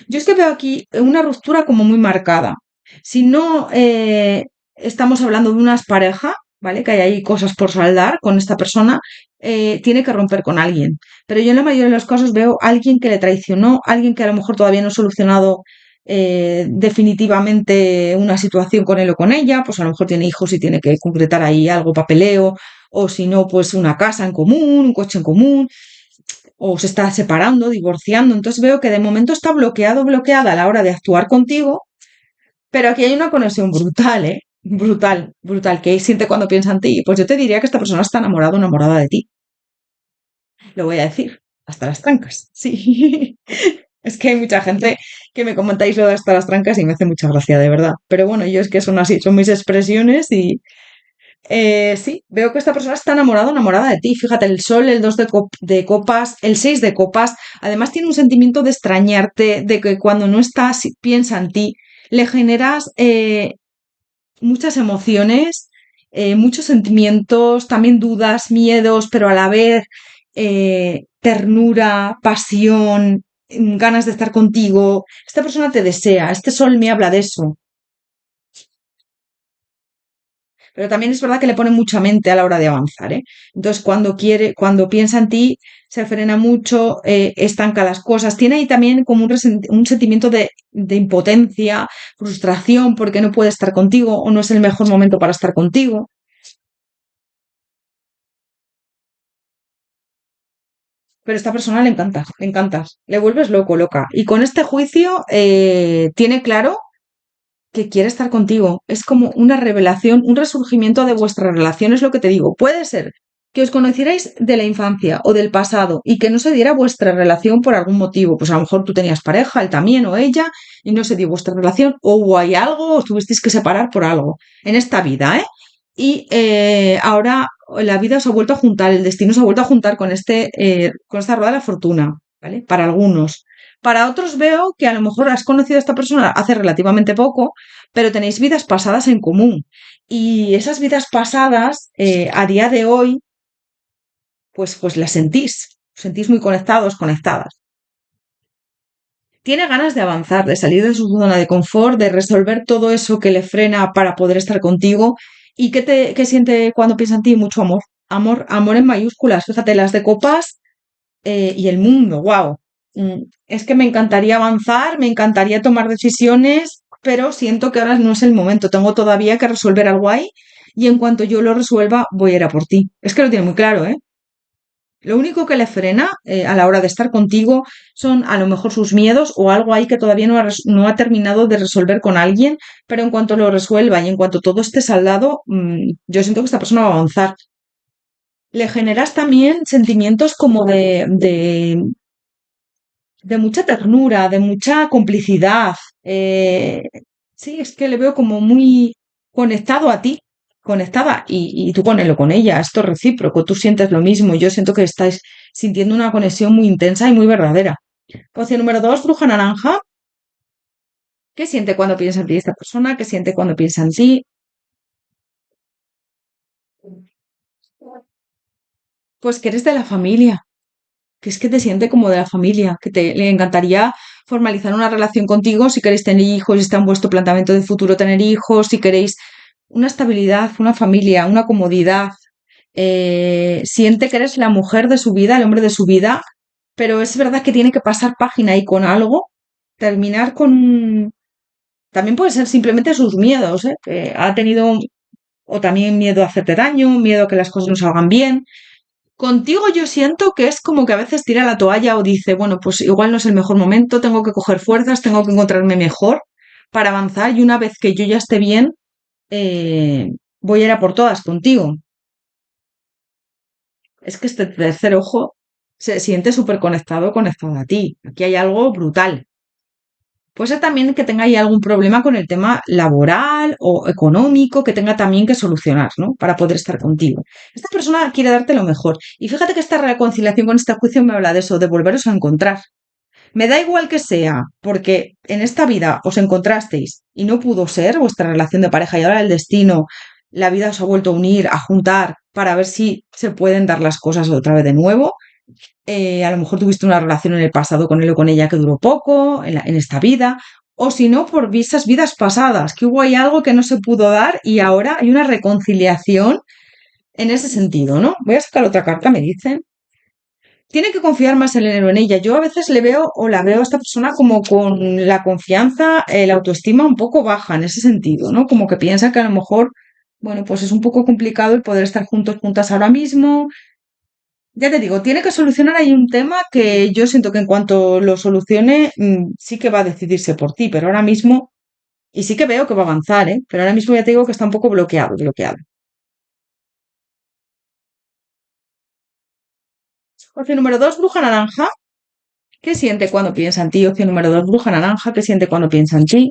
Yo es que veo aquí una ruptura como muy marcada. Si no estamos hablando de una pareja, ¿vale? Que hay ahí cosas por saldar con esta persona, tiene que romper con alguien. Pero yo en la mayoría de los casos veo a alguien que le traicionó, alguien que a lo mejor todavía no ha solucionado definitivamente una situación con él o con ella, pues a lo mejor tiene hijos y tiene que concretar ahí algo, papeleo, o si no, pues una casa en común, un coche en común o se está separando, divorciando. Entonces veo que de momento está bloqueado, bloqueada a la hora de actuar contigo, pero aquí hay una conexión brutal, ¿eh? Brutal, brutal. ¿Qué siente cuando piensa en ti? Pues yo te diría que esta persona está enamorada o enamorada de ti. Lo voy a decir. Hasta las trancas. Sí. Es que hay mucha gente que me comentáis lo de hasta las trancas y me hace mucha gracia, de verdad. Pero bueno, yo es que son así, son mis expresiones y sí, veo que esta persona está enamorada o enamorada de ti. Fíjate, el sol, el 2 de copas, el 6 de copas. Además tiene un sentimiento de extrañarte, de que cuando no estás piensa en ti. Le generas muchas emociones, muchos sentimientos, también dudas, miedos, pero a la vez ternura, pasión, ganas de estar contigo. Esta persona te desea, este sol me habla de eso. Pero también es verdad que le pone mucha mente a la hora de avanzar, ¿eh? Entonces, cuando piensa en ti, se frena mucho, estanca las cosas. Tiene ahí también como un sentimiento de impotencia, frustración, porque no puede estar contigo o no es el mejor momento para estar contigo. Pero a esta persona le encantas, le vuelves loco, loca. Y con este juicio tiene claro que quiere estar contigo. Es como una revelación, un resurgimiento de vuestra relación, es lo que te digo. Puede ser que os conocierais de la infancia o del pasado y que no se diera vuestra relación por algún motivo. Pues a lo mejor tú tenías pareja, él también o ella, y no se dio vuestra relación, o hubo ahí algo, os tuvisteis que separar por algo. En esta vida, ¿eh? Y ahora la vida se ha vuelto a juntar, el destino se ha vuelto a juntar con esta rueda de la fortuna, ¿vale? Para algunos. Para otros veo que a lo mejor has conocido a esta persona hace relativamente poco, pero tenéis vidas pasadas en común. Y esas vidas pasadas, a día de hoy, pues las sentís muy conectados, conectadas. Tiene ganas de avanzar, de salir de su zona de confort, de resolver todo eso que le frena para poder estar contigo. ¿Y qué siente cuando piensa en ti? Mucho amor. Amor, amor en mayúsculas. Fíjate, las de copas y el mundo, wow. Es que me encantaría avanzar, me encantaría tomar decisiones, pero siento que ahora no es el momento. Tengo todavía que resolver algo ahí y en cuanto yo lo resuelva, voy a ir a por ti. Es que lo tiene muy claro, ¿eh? Lo único que le frena a la hora de estar contigo son a lo mejor sus miedos o algo ahí que todavía no ha terminado de resolver con alguien, pero en cuanto lo resuelva y en cuanto todo esté saldado, yo siento que esta persona va a avanzar. Le generas también sentimientos como de mucha ternura, de mucha complicidad. Sí, es que le veo como muy conectado a ti, conectada, y tú con él o con ella. Esto es recíproco, tú sientes lo mismo. Yo siento que estáis sintiendo una conexión muy intensa y muy verdadera. Opción número dos, bruja naranja. ¿Qué siente cuando piensa en ti esta persona? ¿Qué siente cuando piensa en ti? Pues que eres de la familia, que es que te siente como de la familia, que te le encantaría formalizar una relación contigo si queréis tener hijos, si está en vuestro planteamiento de futuro tener hijos, si queréis una estabilidad, una familia, una comodidad. Siente que eres la mujer de su vida, el hombre de su vida, pero es verdad que tiene que pasar página y con algo, terminar con También puede ser simplemente sus miedos, ¿eh? Que ha tenido, o también miedo a hacerte daño, miedo a que las cosas no salgan bien. Contigo yo siento que es como que a veces tira la toalla o dice, bueno, pues igual no es el mejor momento, tengo que coger fuerzas, tengo que encontrarme mejor para avanzar y una vez que yo ya esté bien, voy a ir a por todas contigo. Es que este tercer ojo se siente súper conectado, conectado a ti. Aquí hay algo brutal. Puede ser también que tenga ahí algún problema con el tema laboral o económico que tenga también que solucionar, ¿no? Para poder estar contigo. Esta persona quiere darte lo mejor. Y fíjate que esta reconciliación con este juicio me habla de eso, de volveros a encontrar. Me da igual que sea, porque en esta vida os encontrasteis y no pudo ser vuestra relación de pareja y ahora el destino, la vida os ha vuelto a unir, a juntar, para ver si se pueden dar las cosas otra vez de nuevo. A lo mejor tuviste una relación en el pasado con él o con ella que duró poco, en esta vida, o si no, por esas vidas pasadas, que hubo ahí algo que no se pudo dar y ahora hay una reconciliación en ese sentido, ¿no? Voy a sacar otra carta, me dicen. Tiene que confiar más en él o en ella. Yo a veces le veo o la veo a esta persona como con la confianza, la autoestima un poco baja en ese sentido, ¿no? Como que piensa que a lo mejor, bueno, pues es un poco complicado el poder estar juntos, juntas ahora mismo. Ya te digo, tiene que solucionar ahí un tema que yo siento que en cuanto lo solucione, sí que va a decidirse por ti, pero ahora mismo Y sí que veo que va a avanzar, ¿eh? Pero ahora mismo ya te digo que está un poco bloqueado, bloqueado. Opción número dos, bruja naranja. ¿Qué siente cuando piensa en ti? Opción número dos, bruja naranja. ¿Qué siente cuando piensa en ti?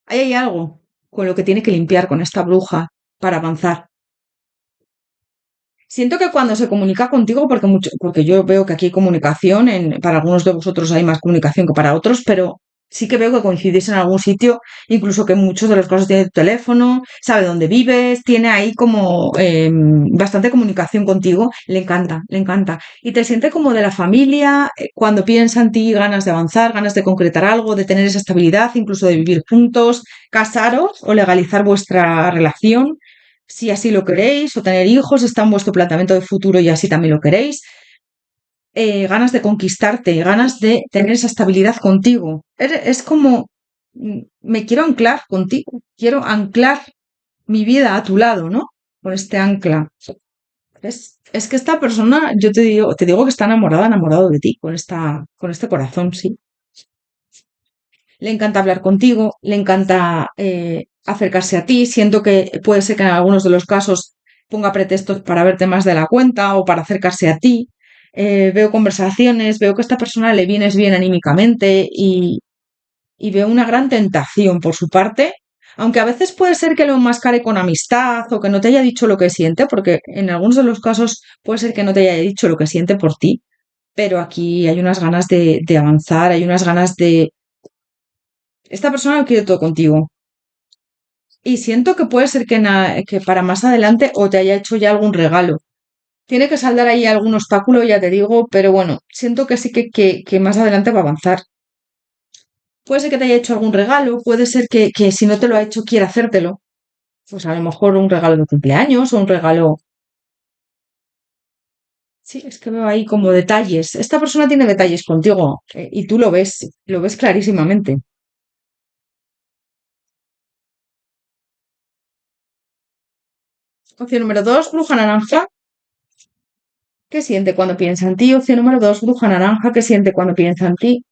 Ahí hay algo con lo que tiene que limpiar con esta bruja para avanzar. Siento que cuando se comunica contigo, porque yo veo que aquí hay comunicación, para algunos de vosotros hay más comunicación que para otros, pero sí que veo que coincidís en algún sitio, incluso que muchos de los casos tiene tu teléfono, sabe dónde vives, tiene ahí como bastante comunicación contigo, le encanta, le encanta. Y te siente como de la familia, cuando piensa en ti, ganas de avanzar, ganas de concretar algo, de tener esa estabilidad, incluso de vivir juntos, casaros o legalizar vuestra relación si así lo queréis, o tener hijos, está en vuestro planteamiento de futuro y así también lo queréis, ganas de conquistarte, ganas de tener esa estabilidad contigo. Es como, me quiero anclar contigo, quiero anclar mi vida a tu lado, ¿no? Con este ancla. Es que esta persona, yo te digo que está enamorada, enamorado de ti, con este corazón, sí. Le encanta hablar contigo, le encanta acercarse a ti. Siento que puede ser que en algunos de los casos ponga pretextos para verte más de la cuenta o para acercarse a ti. Veo conversaciones, veo que a esta persona le vienes bien anímicamente y veo una gran tentación por su parte, aunque a veces puede ser que lo enmascare con amistad o que no te haya dicho lo que siente, porque en algunos de los casos puede ser que no te haya dicho lo que siente por ti, pero aquí hay unas ganas de avanzar, hay unas ganas de esta persona lo quiere todo contigo. Y siento que puede ser que para más adelante o te haya hecho ya algún regalo. Tiene que saldar ahí algún obstáculo, ya te digo, pero bueno, siento que sí que más adelante va a avanzar. Puede ser que te haya hecho algún regalo, puede ser que si no te lo ha hecho quiera hacértelo. Pues a lo mejor un regalo de cumpleaños o un regalo. Sí, es que veo ahí como detalles. Esta persona tiene detalles contigo y tú lo ves clarísimamente. Opción número dos, bruja naranja. ¿Qué siente cuando piensa en ti? Opción número dos, bruja naranja. ¿Qué siente cuando piensa en ti?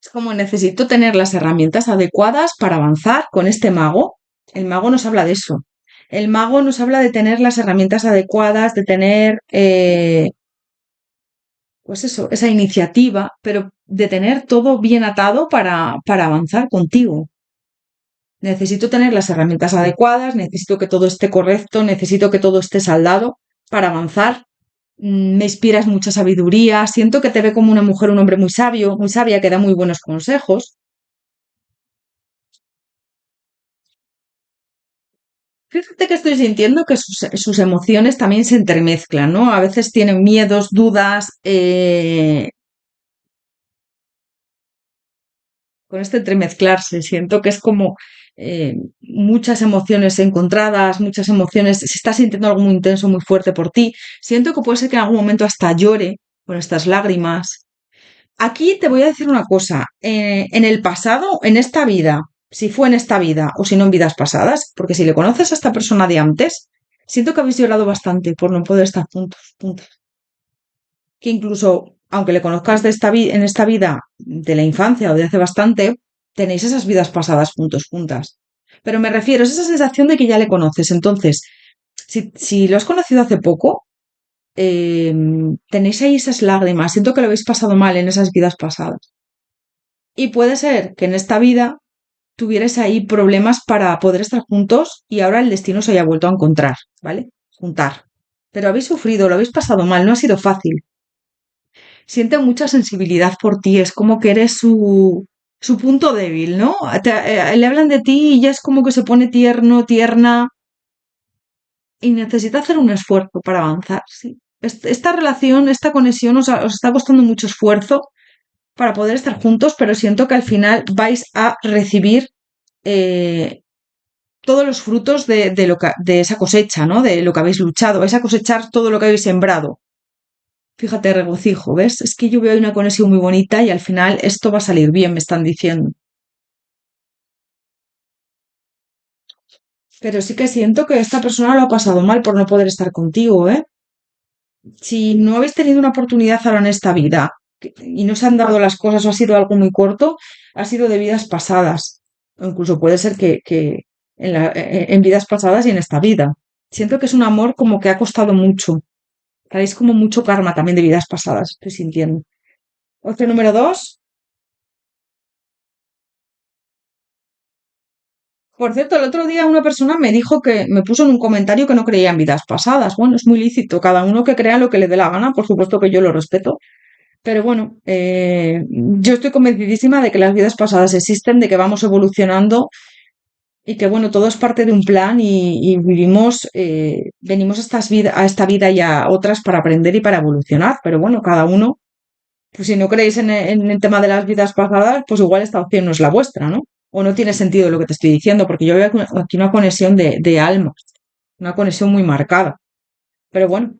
Es como necesito tener las herramientas adecuadas para avanzar con este mago. El mago nos habla de eso. El mago nos habla de tener las herramientas adecuadas, de tener, pues eso, esa iniciativa, pero de tener todo bien atado para avanzar contigo. Necesito tener las herramientas adecuadas, necesito que todo esté correcto, necesito que todo esté saldado para avanzar. Me inspiras mucha sabiduría, siento que te ve como una mujer, un hombre muy sabio, muy sabia, que da muy buenos consejos. Fíjate que estoy sintiendo que sus emociones también se entremezclan, ¿no? A veces tienen miedos, dudas, con este entremezclarse. Siento que es como muchas emociones encontradas, muchas emociones, se está sintiendo algo muy intenso, muy fuerte por ti. Siento que puede ser que en algún momento hasta llore con estas lágrimas. Aquí te voy a decir una cosa, en el pasado, en esta vida, si fue en esta vida o si no en vidas pasadas, porque si le conoces a esta persona de antes, siento que habéis llorado bastante por no poder estar juntos, juntos. Que incluso, aunque le conozcas en esta vida de la infancia o de hace bastante, tenéis esas vidas pasadas juntos, juntas. Pero me refiero, es esa sensación de que ya le conoces. Entonces, si lo has conocido hace poco, tenéis ahí esas lágrimas. Siento que lo habéis pasado mal en esas vidas pasadas. Y puede ser que en esta vida tuvierais ahí problemas para poder estar juntos y ahora el destino se haya vuelto a encontrar, ¿vale? Juntar. Pero habéis sufrido, lo habéis pasado mal, no ha sido fácil. Siente mucha sensibilidad por ti, es como que eres su punto débil, ¿no? Le hablan de ti y ya es como que se pone tierno, tierna y necesita hacer un esfuerzo para avanzar, sí. Esta relación, esta conexión os está costando mucho esfuerzo para poder estar juntos, pero siento que al final vais a recibir eh, todos los frutos de esa cosecha, ¿no? De lo que habéis luchado, vais a cosechar todo lo que habéis sembrado. Fíjate, regocijo, ¿ves? Es que yo veo una conexión muy bonita y al final esto va a salir bien, me están diciendo. pero sí que siento que esta persona lo ha pasado mal por no poder estar contigo, ¿eh? Si no habéis tenido una oportunidad ahora en esta vida y no se han dado las cosas o ha sido algo muy corto, ha sido de vidas pasadas. O incluso puede ser que en vidas pasadas y en esta vida. Siento que es un amor como que ha costado mucho. Traéis como mucho karma también de vidas pasadas, estoy sintiendo. Opción número dos. Por cierto, el otro día una persona me dijo que me puso en un comentario que no creía en vidas pasadas. Bueno, es muy lícito, cada uno que crea lo que le dé la gana, por supuesto que yo lo respeto. Pero bueno, yo estoy convencidísima de que las vidas pasadas existen, de que vamos evolucionando y que bueno, todo es parte de un plan y vivimos, venimos a esta vida y a otras para aprender y para evolucionar. Pero bueno, cada uno, pues si no creéis en el tema de las vidas pasadas, pues igual esta opción no es la vuestra, ¿no? O no tiene sentido lo que te estoy diciendo, porque yo veo aquí una conexión de alma, una conexión muy marcada. Pero bueno,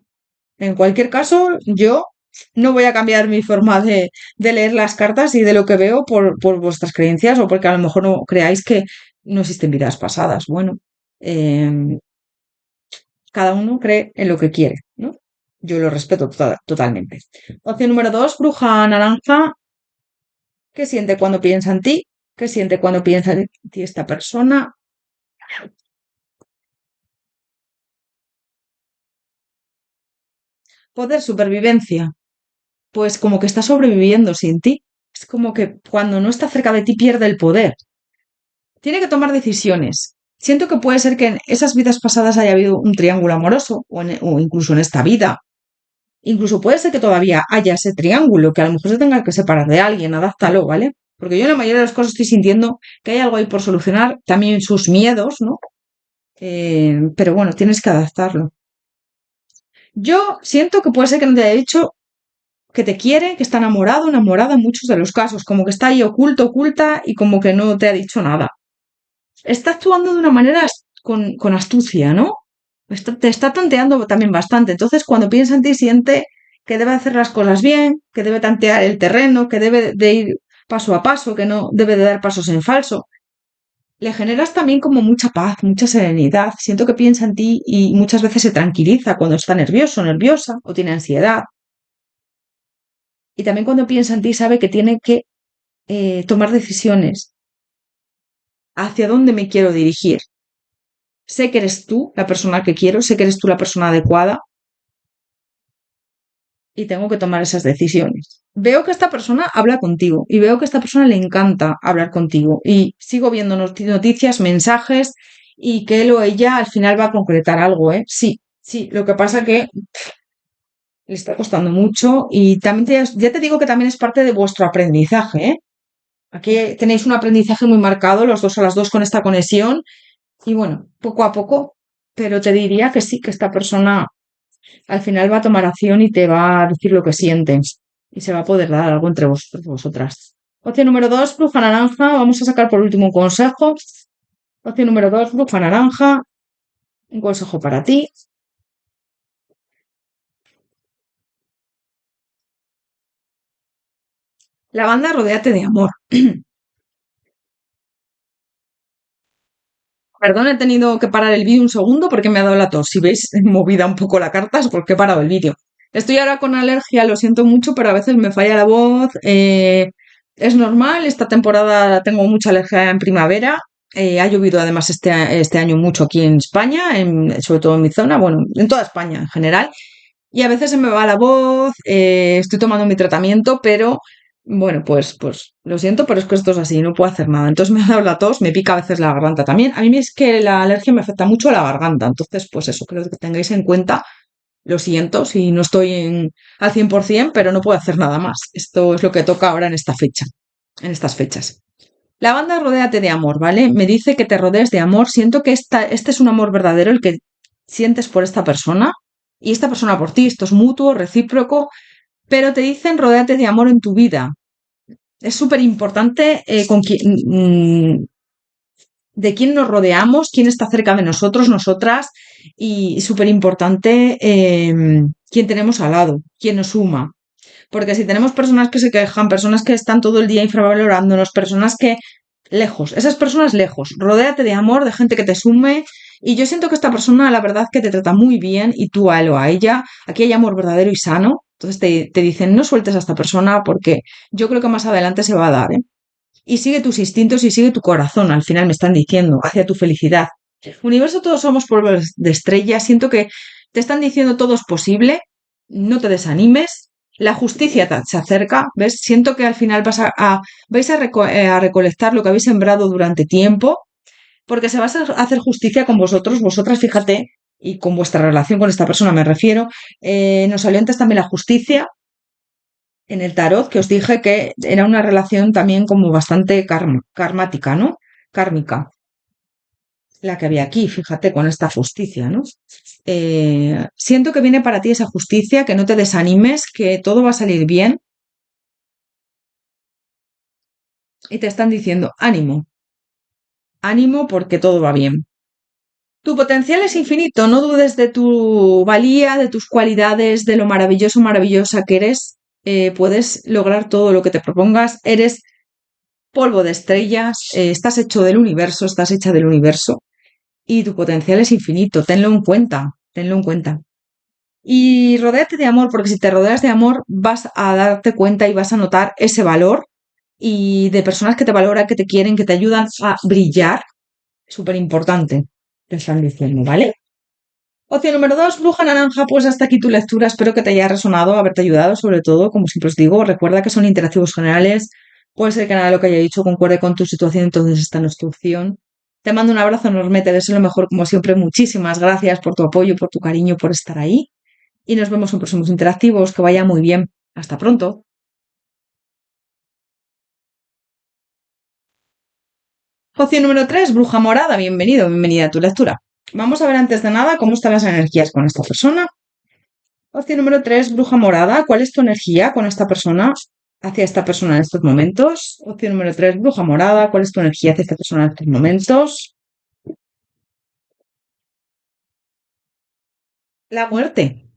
en cualquier caso, yo no voy a cambiar mi forma de leer las cartas y de lo que veo por vuestras creencias o porque a lo mejor no creáis que no existen vidas pasadas. Bueno, eh, cada uno cree en lo que quiere, ¿no? Yo lo respeto totalmente. Opción número dos, bruja naranja. ¿Qué siente cuando piensa en ti? ¿Qué siente cuando piensa en ti esta persona? Poder, supervivencia. Pues como que está sobreviviendo sin ti. Es como que cuando no está cerca de ti pierde el poder. Tiene que tomar decisiones. Siento que puede ser que en esas vidas pasadas haya habido un triángulo amoroso o incluso en esta vida. Incluso puede ser que todavía haya ese triángulo, que a lo mejor se tenga que separar de alguien, adáptalo, ¿vale? Porque yo en la mayoría de las cosas estoy sintiendo que hay algo ahí por solucionar, también sus miedos, ¿no? Pero bueno, tienes que adaptarlo. Yo siento que puede ser que no te haya dicho que te quiere, que está enamorado, enamorada en muchos de los casos, como que está ahí oculto, oculta y como que no te ha dicho nada. Está actuando de una manera con astucia, ¿no? Te está tanteando también bastante. Entonces, cuando piensa en ti, siente que debe hacer las cosas bien, que debe tantear el terreno, que debe de ir paso a paso, que no debe de dar pasos en falso. Le generas también como mucha paz, mucha serenidad. Siento que piensa en ti y muchas veces se tranquiliza cuando está nervioso, nerviosa o tiene ansiedad. Y también cuando piensa en ti sabe que tiene que tomar decisiones. ¿Hacia dónde me quiero dirigir? Sé que eres tú la persona que quiero, sé que eres tú la persona adecuada y tengo que tomar esas decisiones. Veo que esta persona habla contigo y veo que a esta persona le encanta hablar contigo y sigo viendo noticias, mensajes y que él o ella al final va a concretar algo, ¿eh? Sí, sí, lo que pasa que le está costando mucho y también ya te digo que también es parte de vuestro aprendizaje, ¿eh? Aquí tenéis un aprendizaje muy marcado, los dos a las dos con esta conexión y bueno, poco a poco, pero te diría que sí, que esta persona al final va a tomar acción y te va a decir lo que siente y se va a poder dar algo entre vosotros, vosotras. Opción número dos, bruja naranja. Vamos a sacar por último un consejo. Opción número dos, bruja naranja. Un consejo para ti. La banda, rodéate de amor. Perdón, he tenido que parar el vídeo un segundo porque me ha dado la tos. Si veis movida un poco la carta es porque he parado el vídeo. Estoy ahora con alergia, lo siento mucho, pero a veces me falla la voz. Es normal, esta temporada tengo mucha alergia en primavera. Ha llovido además este año mucho aquí en España, sobre todo en mi zona, bueno, en toda España en general. Y a veces se me va la voz, estoy tomando mi tratamiento, pero bueno, pues lo siento, pero es que esto es así, no puedo hacer nada. Entonces me ha dado la tos, me pica a veces la garganta también. A mí es que la alergia me afecta mucho a la garganta, entonces pues eso, creo que tengáis en cuenta. Lo siento si no estoy al 100%, pero no puedo hacer nada más. Esto es lo que toca ahora en esta fecha, en estas fechas. La banda Rodéate de amor, ¿vale? Me dice que te rodees de amor. Siento que este es un amor verdadero el que sientes por esta persona y esta persona por ti. Esto es mutuo, recíproco, pero te dicen rodéate de amor en tu vida. Es súper importante de quién nos rodeamos, quién está cerca de nosotros, nosotras, y súper importante quién tenemos al lado, quién nos suma. Porque si tenemos personas que se quejan, personas que están todo el día infravalorándonos, personas que lejos, esas personas lejos, rodéate de amor, de gente que te sume Y yo siento que esta persona, la verdad, que te trata muy bien y tú a él o a ella. Aquí hay amor verdadero y sano. Entonces te dicen, no sueltes a esta persona porque yo creo que más adelante se va a dar, ¿eh? Y sigue tus instintos y sigue tu corazón, al final me están diciendo, hacia tu felicidad. Universo, todos somos polvos de estrellas. Siento que te están diciendo todo es posible, no te desanimes, la justicia se acerca, ¿ves? Siento que al final vais a recolectar lo que habéis sembrado durante tiempo, porque se va a hacer justicia con vosotros, vosotras, fíjate, y con vuestra relación con esta persona me refiero. Nos salió antes también la justicia en el tarot, que os dije que era una relación también como bastante karmática, ¿no? Kármica, la que había aquí, fíjate, con esta justicia, ¿no? Siento que viene para ti esa justicia, que no te desanimes, que todo va a salir bien y te están diciendo ánimo, ánimo porque todo va bien. Tu potencial es infinito, no dudes de tu valía, de tus cualidades, de lo maravilloso, maravillosa que eres. Puedes lograr todo lo que te propongas, eres polvo de estrellas, estás hecho del universo, estás hecha del universo y tu potencial es infinito, tenlo en cuenta, tenlo en cuenta. Y rodéate de amor, porque si te rodeas de amor vas a darte cuenta y vas a notar ese valor y de personas que te valoran, que te quieren, que te ayudan a brillar. Súper importante, te están diciendo, ¿vale? Opción número 2, bruja naranja, pues hasta aquí tu lectura. Espero que te haya resonado, haberte ayudado, sobre todo, como siempre os digo, recuerda que son interactivos generales. Puede ser que nada de lo que haya dicho concuerde con tu situación, entonces esta no es tu opción. Te mando un abrazo enorme, te deseo lo mejor, como siempre. Muchísimas gracias por tu apoyo, por tu cariño, por estar ahí. Y nos vemos en próximos interactivos. Que vaya muy bien. Hasta pronto. Opción número 3, bruja morada. Bienvenido, bienvenida a tu lectura. Vamos a ver antes de nada cómo están las energías con esta persona. Opción número 3, bruja morada. ¿Cuál es tu energía con esta persona, hacia esta persona en estos momentos? Opción número 3, bruja morada. ¿Cuál es tu energía hacia esta persona en estos momentos? La muerte.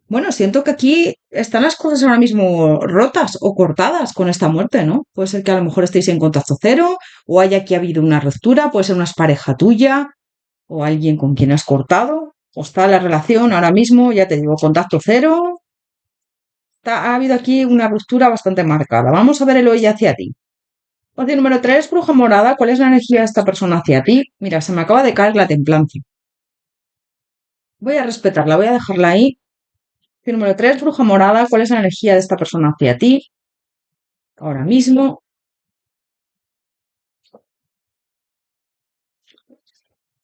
Bueno, siento que aquí están las cosas ahora mismo rotas o cortadas con esta muerte, ¿no? Puede ser que a lo mejor estéis en contacto cero o haya aquí habido una ruptura, puede ser una pareja tuya o alguien con quien has cortado, o está la relación ahora mismo, ya te digo, contacto cero. Ha habido aquí una ruptura bastante marcada. Vamos a ver el hoy hacia ti. Opción número 3, bruja morada. ¿Cuál es la energía de esta persona hacia ti? Mira, se me acaba de caer la templanza. Voy a respetarla, voy a dejarla ahí. Opción número 3, bruja morada. ¿Cuál es la energía de esta persona hacia ti? Ahora mismo.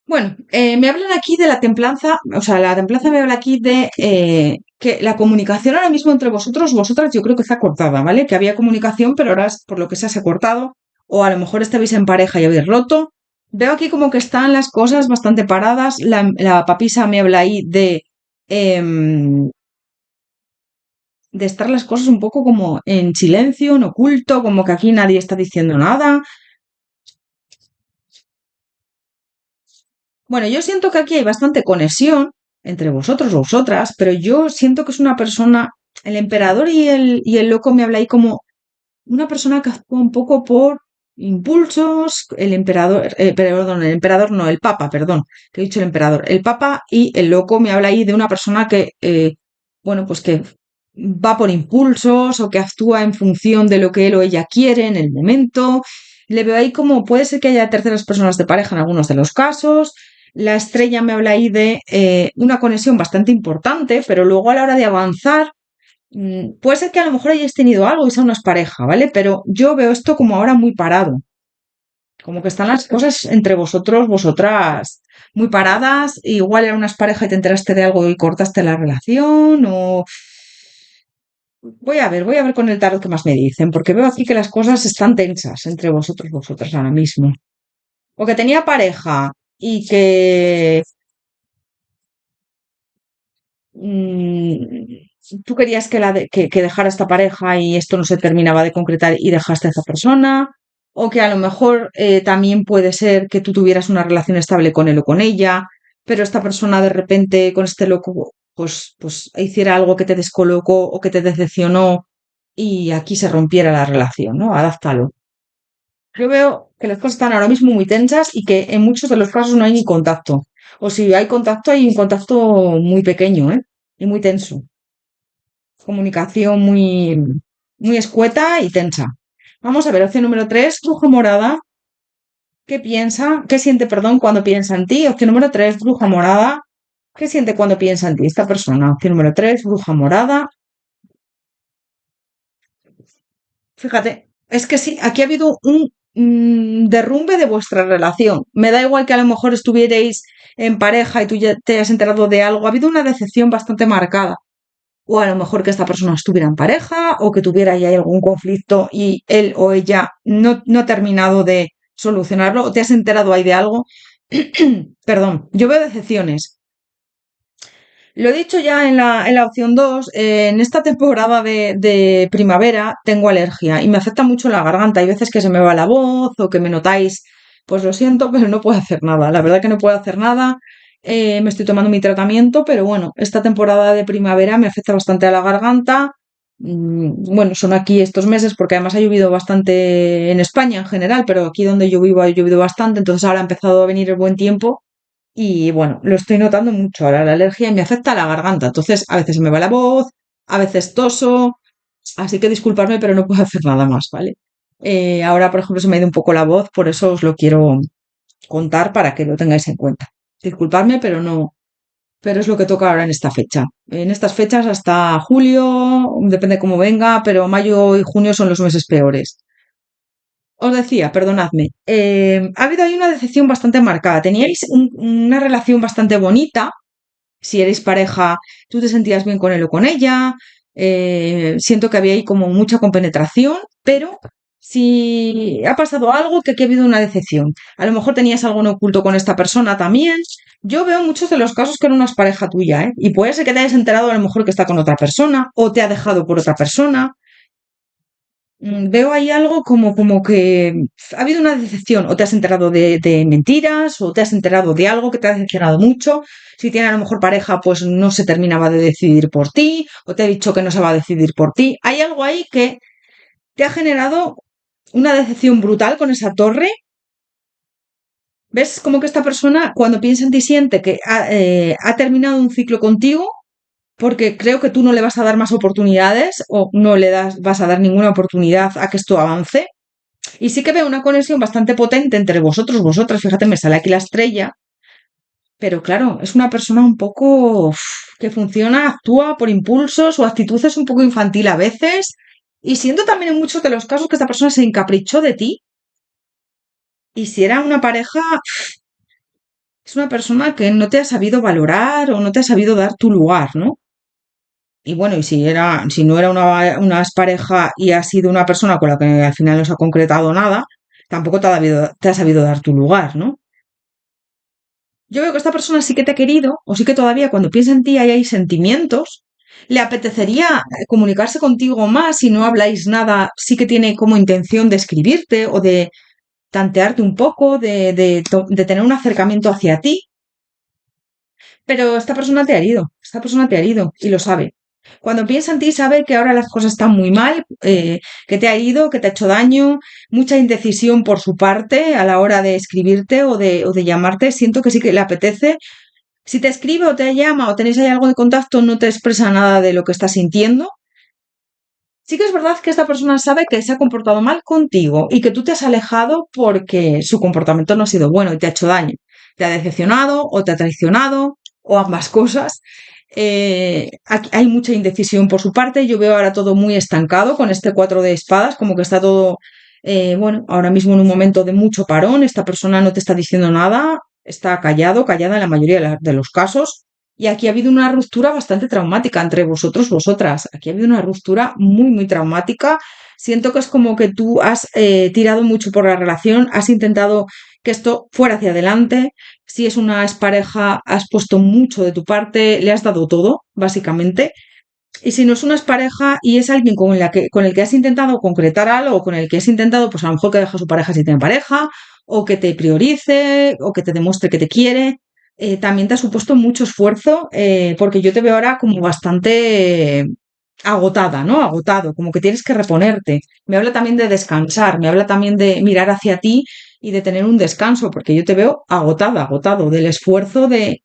Bueno, me hablan aquí de la templanza, o sea, la templanza me habla aquí de que la comunicación ahora mismo entre vosotros, vosotras, yo creo que está cortada, ¿vale? Que había comunicación, pero ahora por lo que sea se ha cortado, o a lo mejor estabais en pareja y habéis roto. Veo aquí como que están las cosas bastante paradas. La papisa me habla ahí em, de estar las cosas un poco como en silencio, en oculto, como que aquí nadie está diciendo nada. Bueno, yo siento que aquí hay bastante conexión entre vosotros o vosotras, pero yo siento que es una persona, el emperador y el loco me habla ahí como una persona que actúa un poco por impulsos, el emperador, perdón, el emperador no, el papa, perdón, que he dicho el emperador, el papa y el loco me habla ahí de una persona que, bueno, pues que va por impulsos o que actúa en función de lo que él o ella quiere en el momento. Le veo ahí como puede ser que haya terceras personas de pareja en algunos de los casos. La estrella me habla ahí de una conexión bastante importante, pero luego a la hora de avanzar, puede ser que a lo mejor hayáis tenido algo y sea una pareja, ¿vale? Pero yo veo esto como ahora muy parado, como que están las cosas entre vosotros, vosotras muy paradas, igual eran unas parejas y te enteraste de algo y cortaste la relación, o voy a ver con el tarot qué más me dicen, porque veo aquí que las cosas están tensas entre vosotros, vosotras ahora mismo. O que tenía pareja y que tú querías que dejara esta pareja y esto no se terminaba de concretar y dejaste a esa persona, o que a lo mejor también puede ser que tú tuvieras una relación estable con él o con ella, pero esta persona de repente con este loco pues hiciera algo que te descolocó o que te decepcionó y aquí se rompiera la relación, ¿no? Adáptalo. Yo veo que las cosas están ahora mismo muy tensas y que en muchos de los casos no hay ni contacto. O si hay un contacto muy pequeño, ¿eh? Y muy tenso. Comunicación muy escueta y tensa. Vamos a ver, opción número 3, bruja morada. ¿Qué siente, perdón, cuando piensa en ti? Opción número 3, bruja morada. ¿Qué siente cuando piensa en ti esta persona? Opción número 3, bruja morada. Fíjate, es que sí, aquí ha habido un derrumbe de vuestra relación. Me da igual que a lo mejor estuvierais en pareja y tú ya te has enterado de algo. Ha habido una decepción bastante marcada. O a lo mejor que esta persona estuviera en pareja o que tuviera ya algún conflicto y él o ella no ha terminado de solucionarlo o te has enterado ahí de algo. Perdón, yo veo decepciones. Lo he dicho ya en la opción 2. En esta temporada de primavera tengo alergia y me afecta mucho la garganta. Hay veces que se me va la voz o que me notáis, pues lo siento, pero no puedo hacer nada. La verdad que no puedo hacer nada. Me estoy tomando mi tratamiento, pero bueno, esta temporada de primavera me afecta bastante a la garganta. Bueno, son aquí estos meses porque además ha llovido bastante en España en general, pero aquí donde yo vivo ha llovido bastante, entonces ahora ha empezado a venir el buen tiempo y bueno, lo estoy notando mucho ahora la alergia y me afecta la garganta. Entonces, a veces se me va la voz, a veces toso, así que disculparme, pero no puedo hacer nada más, ¿vale? Ahora, por ejemplo, se me ha ido un poco la voz, por eso os lo quiero contar para que lo tengáis en cuenta. Disculpadme, pero no, pero es lo que toca ahora en esta fecha. En estas fechas hasta julio, depende cómo venga, pero mayo y junio son los meses peores. Os decía, perdonadme, ha habido ahí una decepción bastante marcada. Teníais una relación bastante bonita. Si eres pareja, tú te sentías bien con él o con ella. Siento que había ahí como mucha compenetración, pero si ha pasado algo, que aquí ha habido una decepción. A lo mejor tenías algo en oculto con esta persona también. Yo veo muchos de los casos que no una pareja tuya, ¿eh? Y puede ser que te hayas enterado a lo mejor que está con otra persona o te ha dejado por otra persona. Veo ahí algo como que ha habido una decepción, o te has enterado de mentiras, o te has enterado de algo que te ha decepcionado mucho. Si tiene a lo mejor pareja, pues no se terminaba de decidir por ti, o te ha dicho que no se va a decidir por ti. Hay algo ahí que te ha generado una decepción brutal con esa torre. ¿Ves como que esta persona, cuando piensa en ti, siente que ha terminado un ciclo contigo? Porque creo que tú no le vas a dar más oportunidades o no le vas a dar ninguna oportunidad a que esto avance. Y sí que veo una conexión bastante potente entre vosotros, vosotras. Fíjate, me sale aquí la estrella. Pero claro, es una persona un poco que funciona, actúa por impulsos, su actitud es un poco infantil a veces. Y siento también en muchos de los casos que esta persona se encaprichó de ti. Y si era una pareja, es una persona que no te ha sabido valorar o no te ha sabido dar tu lugar, ¿no? Y bueno, y si no era una pareja y ha sido una persona con la que al final no se ha concretado nada, tampoco te ha sabido dar tu lugar, ¿no? Yo veo que esta persona sí que te ha querido, o sí que todavía cuando piensa en ti hay sentimientos. Le apetecería comunicarse contigo más si no habláis nada, sí que tiene como intención de escribirte o de tantearte un poco, de tener un acercamiento hacia ti. Pero esta persona te ha herido, esta persona te ha herido y lo sabe. Cuando piensa en ti sabe que ahora las cosas están muy mal, que te ha herido, que te ha hecho daño, mucha indecisión por su parte a la hora de escribirte o de llamarte. Siento que sí que le apetece. Si te escribe o te llama o tenéis ahí algo de contacto, no te expresa nada de lo que está sintiendo. Sí que es verdad que esta persona sabe que se ha comportado mal contigo y que tú te has alejado porque su comportamiento no ha sido bueno y te ha hecho daño. Te ha decepcionado o te ha traicionado o ambas cosas. Aquí hay mucha indecisión por su parte. Yo veo ahora todo muy estancado con este 4 de espadas, como que está todo, bueno, ahora mismo en un momento de mucho parón. Esta persona no te está diciendo nada, está callado, callada en la mayoría de los casos. Y aquí ha habido una ruptura bastante traumática entre vosotros, vosotras. Aquí ha habido una ruptura muy traumática. Siento que es como que tú has tirado mucho por la relación, has intentado que esto fuera hacia adelante. Si es una expareja, has puesto mucho de tu parte, le has dado todo, básicamente. Y si no es una expareja y es alguien con el que has intentado concretar algo, con el que has intentado, pues a lo mejor que deje a su pareja si tiene pareja, o que te priorice, o que te demuestre que te quiere, también te ha supuesto mucho esfuerzo, porque yo te veo ahora como bastante, agotada, ¿no? Agotado, como que tienes que reponerte. Me habla también de descansar, me habla también de mirar hacia ti y de tener un descanso, porque yo te veo agotada, agotado del esfuerzo de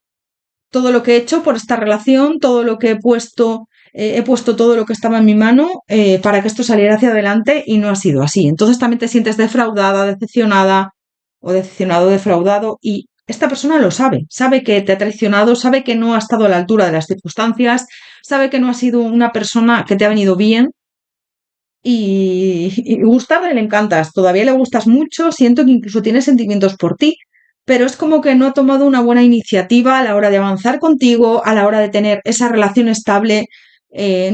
todo lo que he hecho por esta relación, todo lo que he puesto todo lo que estaba en mi mano para que esto saliera hacia adelante y no ha sido así. Entonces también te sientes defraudada, decepcionada o decepcionado, defraudado y esta persona lo sabe, sabe que te ha traicionado, sabe que no ha estado a la altura de las circunstancias, sabe que no ha sido una persona que te ha venido bien y gustarle le encantas, todavía le gustas mucho, siento que incluso tiene sentimientos por ti, pero es como que no ha tomado una buena iniciativa a la hora de avanzar contigo, a la hora de tener esa relación estable,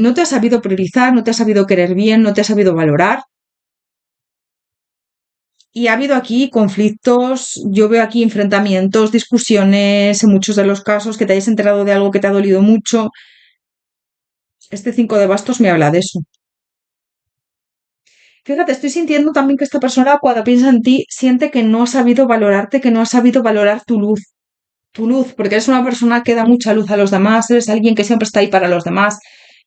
no te ha sabido priorizar, no te ha sabido querer bien, no te ha sabido valorar. Y ha habido aquí conflictos, yo veo aquí enfrentamientos, discusiones, en muchos de los casos que te hayas enterado de algo que te ha dolido mucho. Este 5 de bastos me habla de eso. Fíjate, estoy sintiendo también que esta persona cuando piensa en ti siente que no ha sabido valorarte, que no ha sabido valorar tu luz, porque eres una persona que da mucha luz a los demás, eres alguien que siempre está ahí para los demás,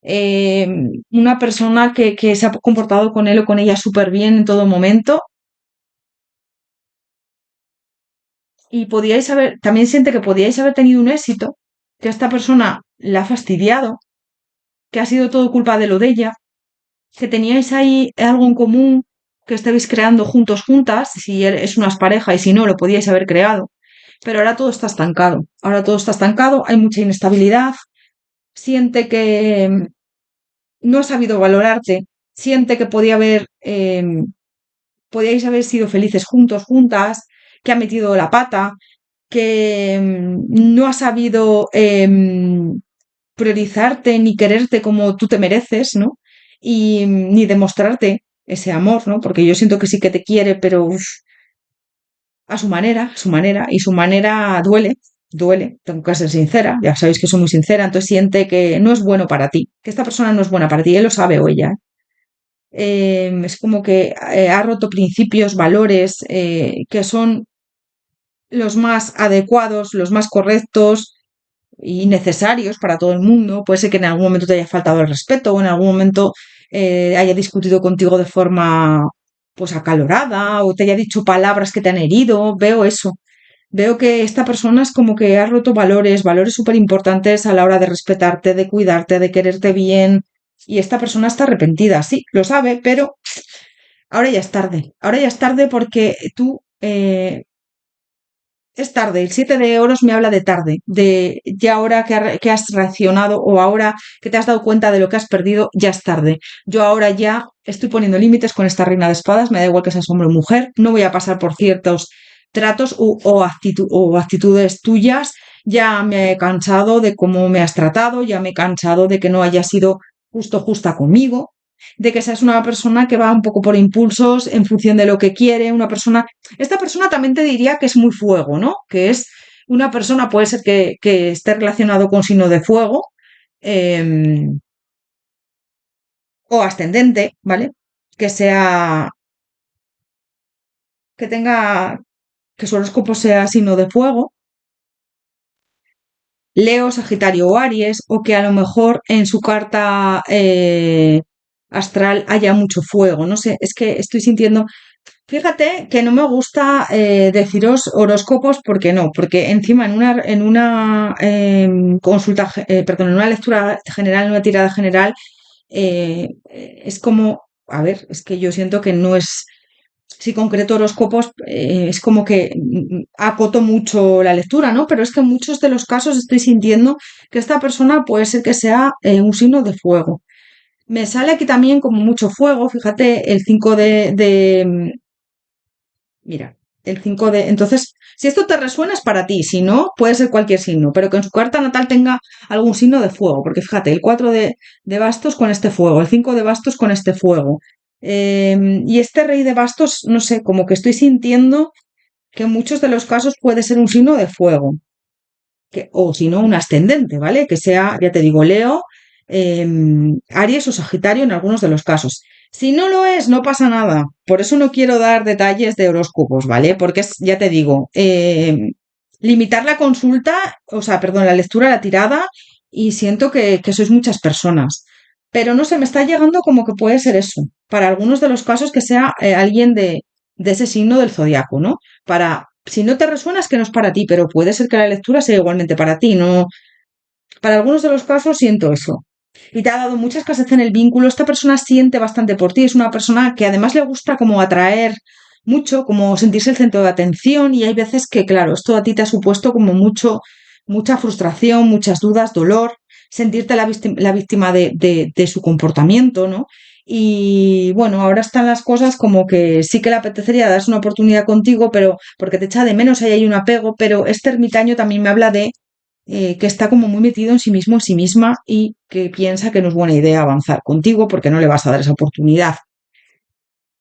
eh, una persona que se ha comportado con él o con ella súper bien en todo momento y podíais haber, también siente que podíais haber tenido un éxito, que esta persona la ha fastidiado, que ha sido todo culpa de lo de ella, que teníais ahí algo en común que estabais creando juntos, juntas, si es unas pareja y si no, lo podíais haber creado. Pero ahora todo está estancado. Ahora todo está estancado, hay mucha inestabilidad, siente que no ha sabido valorarte, siente que podíais haber sido felices juntos, juntas, que ha metido la pata, que no ha sabido priorizarte ni quererte como tú te mereces, ¿no? Y ni demostrarte ese amor, ¿no? Porque yo siento que sí que te quiere, pero uf, a su manera, y su manera duele, duele, tengo que ser sincera, ya sabéis que soy muy sincera, entonces siente que no es bueno para ti, que esta persona no es buena para ti, él lo sabe o ella. Es como que ha roto principios, valores que son los más adecuados, los más correctos, y necesarios para todo el mundo. Puede ser que en algún momento te haya faltado el respeto o en algún momento haya discutido contigo de forma pues acalorada o te haya dicho palabras que te han herido. Veo eso. Veo que esta persona es como que ha roto valores, valores súper importantes a la hora de respetarte, de cuidarte, de quererte bien. Y esta persona está arrepentida, sí, lo sabe, pero ahora ya es tarde. Ahora ya es tarde porque tú es tarde, el 7 de oros me habla de tarde, de ya ahora que has reaccionado o ahora que te has dado cuenta de lo que has perdido, ya es tarde. Yo ahora ya estoy poniendo límites con esta reina de espadas, me da igual que seas hombre o mujer, no voy a pasar por ciertos tratos o actitudes tuyas, ya me he cansado de cómo me has tratado, ya me he cansado de que no hayas sido justa conmigo, de que seas una persona que va un poco por impulsos en función de lo que quiere, una persona esta persona también te diría que es muy fuego, ¿no? Que es una persona, puede ser que esté relacionado con signo de fuego eh, o ascendente, ¿vale? Que sea, que tenga, que su horóscopo sea signo de fuego, Leo, Sagitario o Aries, o que a lo mejor en su carta astral haya mucho fuego, no sé, es que estoy sintiendo. Fíjate que no me gusta deciros horóscopos porque no, porque encima en una consulta, perdón, en una lectura general, en una tirada general, es como, a ver, es que yo siento que no es, si concreto horóscopos, es como que acoto mucho la lectura, ¿no? Pero es que en muchos de los casos estoy sintiendo que esta persona puede ser que sea un signo de fuego. Me sale aquí también como mucho fuego, fíjate, el 5 Mira, el 5 de... Entonces, si esto te resuena es para ti, si no, puede ser cualquier signo, pero que en su carta natal tenga algún signo de fuego, porque fíjate, el 4 de bastos con este fuego, el 5 de bastos con este fuego. Y este rey de bastos, no sé, como que estoy sintiendo que en muchos de los casos puede ser un signo de fuego o si no, un ascendente, ¿vale? Que sea, ya te digo, Leo, Aries o Sagitario en algunos de los casos. Si no lo es, no pasa nada. Por eso no quiero dar detalles de horóscopos, ¿vale? Porque es, ya te digo, limitar la consulta, o sea, perdón, la lectura, la tirada, y siento que sois muchas personas. pero no sé, me está llegando como que puede ser eso. Para algunos de los casos que sea alguien de ese signo del zodiaco, ¿no? Para, si no te resuena es que no es para ti, pero puede ser que la lectura sea igualmente para ti, ¿no? Para algunos de los casos siento eso. Y te ha dado mucha escasez en el vínculo. Esta persona siente bastante por ti. Es una persona que además le gusta como atraer mucho, como sentirse el centro de atención. Y hay veces que, claro, esto a ti te ha supuesto como mucha frustración, muchas dudas, dolor, sentirte la víctima de su comportamiento, ¿no? Y bueno, ahora están las cosas como que sí que le apetecería darse una oportunidad contigo, pero porque te echa de menos, ahí hay un apego, pero este ermitaño también me habla de que está como muy metido en sí mismo, en sí misma y que piensa que no es buena idea avanzar contigo porque no le vas a dar esa oportunidad.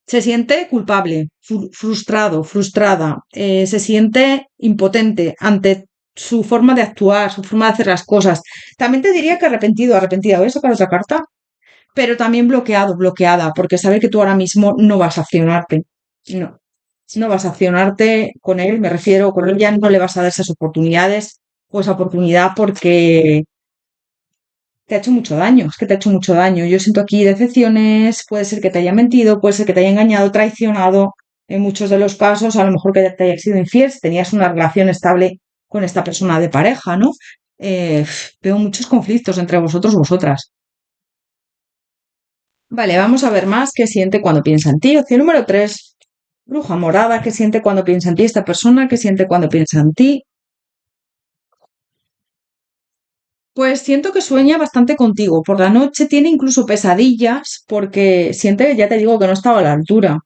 Se siente culpable, frustrado, frustrada, se siente impotente ante su forma de actuar, su forma de hacer las cosas. También te diría que arrepentido, arrepentida. Voy a sacar otra carta, pero también bloqueado, bloqueada, porque sabe que tú ahora mismo no vas a accionarte. No, no vas a accionarte con él, me refiero, con él ya no le vas a dar esas oportunidades o esa oportunidad porque te ha hecho mucho daño, es que te ha hecho mucho daño. Yo siento aquí decepciones, puede ser que te haya mentido, puede ser que te haya engañado, traicionado. En muchos de los casos, a lo mejor que te haya sido infiel, si tenías una relación estable con esta persona de pareja, ¿no? Eh, Veo muchos conflictos entre vosotros, vosotras. Vale, vamos a ver más qué siente cuando piensa en ti. Opción número 3, bruja morada, qué siente cuando piensa en ti esta persona, qué siente cuando piensa en ti. Pues siento que sueña bastante contigo. Por la noche tiene incluso pesadillas porque siente, ya te digo, que no estaba a la altura.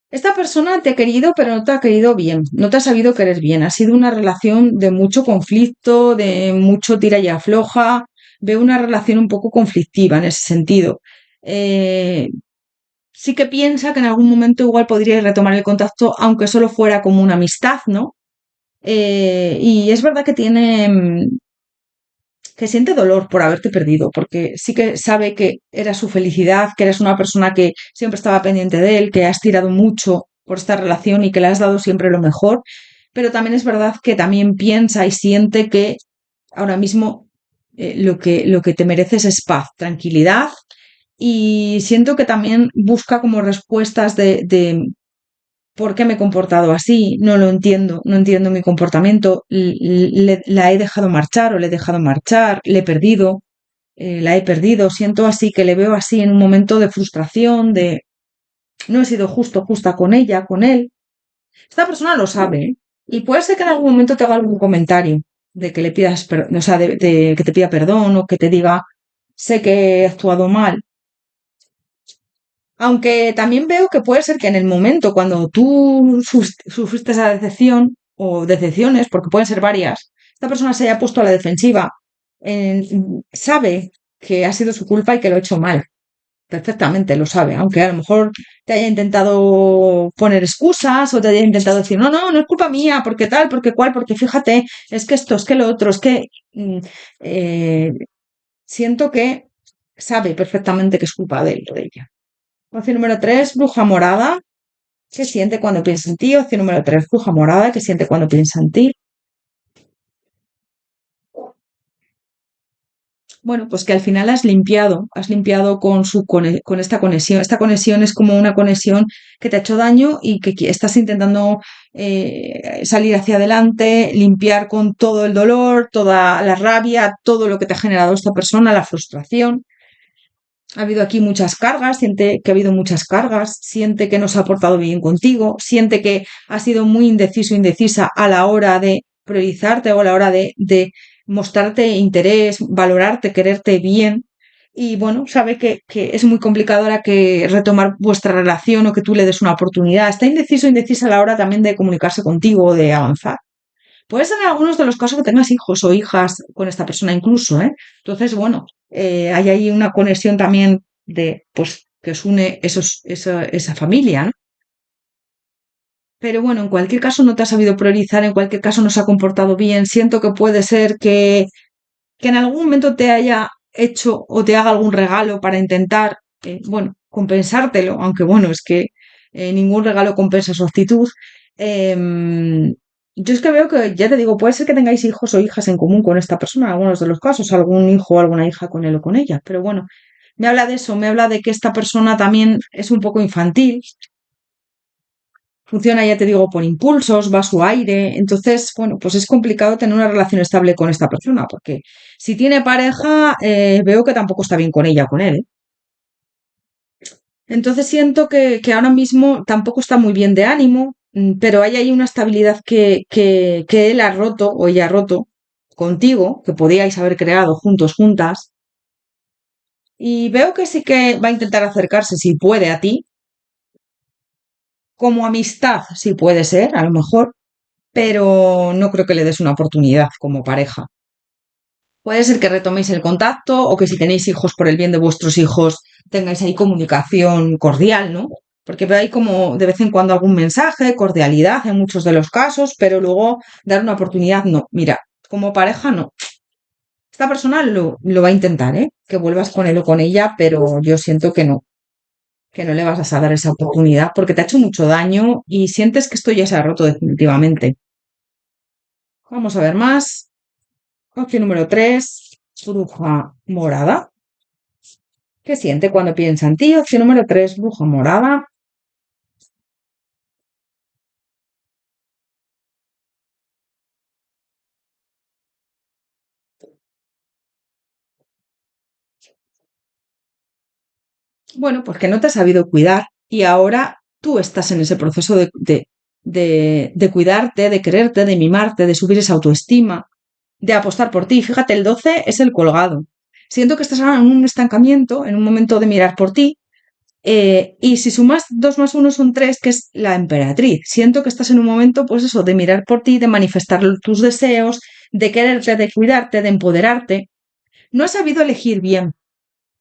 Esta persona te ha querido, pero no te ha querido bien. No te ha sabido querer bien. Ha sido una relación de mucho conflicto, de mucho tira y afloja. Veo una relación un poco conflictiva en ese sentido. Eh, sí que piensa que en algún momento igual podríais retomar el contacto, aunque solo fuera como una amistad, ¿no? Y es verdad que tiene, que siente dolor por haberte perdido, porque sí que sabe que era su felicidad, que eres una persona que siempre estaba pendiente de él, que has tirado mucho por esta relación y que le has dado siempre lo mejor, pero también es verdad que también piensa y siente que ahora mismo lo que te mereces es paz, tranquilidad y siento que también busca como respuestas de ¿por qué me he comportado así? No lo entiendo, no entiendo mi comportamiento. La he dejado marchar o le he dejado marchar, le he perdido, la he perdido. Siento así que le veo así en un momento de frustración, de no he sido justo, justa con ella, con él. Esta persona lo sabe, ¿eh? Y puede ser que en algún momento te haga algún comentario de que le pidas, o sea, de que te pida perdón o que te diga, sé que he actuado mal. Aunque también veo que puede ser que en el momento cuando tú sufriste esa decepción o decepciones, porque pueden ser varias, esta persona se haya puesto a la defensiva, sabe que ha sido su culpa y que lo ha hecho mal. Perfectamente lo sabe, aunque a lo mejor te haya intentado poner excusas o te haya intentado decir, no, no, no es culpa mía, porque tal, porque cual, porque fíjate, es que esto, es que lo otro, es que mm, eh, siento que sabe perfectamente que es culpa de él o de ella. Opción número 3, bruja morada. ¿Qué siente cuando piensa en ti? Opción número 3, bruja morada. ¿Qué siente cuando piensa en ti? Bueno, pues que al final has limpiado con con esta conexión. Esta conexión es como una conexión que te ha hecho daño y que estás intentando salir hacia adelante, limpiar con todo el dolor, toda la rabia, todo lo que te ha generado esta persona, la frustración. Ha habido aquí muchas cargas, siente que ha habido muchas cargas, siente que no se ha portado bien contigo, siente que ha sido muy indeciso, indecisa a la hora de priorizarte o a la hora de mostrarte interés, valorarte, quererte bien. Y bueno, sabe que es muy complicado ahora que retomar vuestra relación o que tú le des una oportunidad. Está indeciso, indecisa a la hora también de comunicarse contigo o de avanzar. Puede ser en algunos de los casos que tengas hijos o hijas con esta persona incluso, ¿eh? Entonces, bueno, hay ahí una conexión también de, pues, que os une esa familia, ¿no? Pero bueno, en cualquier caso no te ha sabido priorizar, en cualquier caso no se ha comportado bien. Siento que puede ser que en algún momento te haya hecho o te haga algún regalo para intentar, bueno, compensártelo, aunque bueno, es que ningún regalo compensa su actitud. Em, yo es que veo que, ya te digo, puede ser que tengáis hijos o hijas en común con esta persona, en algunos de los casos, algún hijo o alguna hija con él o con ella, pero bueno, me habla de eso, me habla de que esta persona también es un poco infantil, funciona, ya te digo, por impulsos, va a su aire, entonces, bueno, pues es complicado tener una relación estable con esta persona, porque si tiene pareja, veo que tampoco está bien con ella o con él, ¿eh? Entonces siento que ahora mismo tampoco está muy bien de ánimo, pero hay ahí una estabilidad que él ha roto o ella ha roto contigo, que podíais haber creado juntos, juntas, y veo que sí que va a intentar acercarse si puede a ti, como amistad, si puede ser, a lo mejor, pero no creo que le des una oportunidad como pareja. Puede ser que retoméis el contacto o que si tenéis hijos por el bien de vuestros hijos tengáis ahí comunicación cordial, ¿no? Porque veo ahí como de vez en cuando algún mensaje, cordialidad en muchos de los casos, pero luego dar una oportunidad no. Mira, como pareja no. Esta persona lo va a intentar, ¿eh? Que vuelvas con él o con ella, pero yo siento que no le vas a dar esa oportunidad porque te ha hecho mucho daño y sientes que esto ya se ha roto definitivamente. Vamos a ver más. Opción número 3, bruja morada. ¿Qué siente cuando piensa en ti? Opción número 3, bruja morada. Bueno, pues que no te has sabido cuidar y ahora tú estás en ese proceso de cuidarte, de quererte, de mimarte, de subir esa autoestima, de apostar por ti. Fíjate, el 12 es el colgado. Siento que estás ahora en un estancamiento, en un momento de mirar por ti. Y si sumas 2 más uno son 3, que es la emperatriz. Siento que estás en un momento, pues eso, de mirar por ti, de manifestar tus deseos, de quererte, de cuidarte, de empoderarte. No has sabido elegir bien.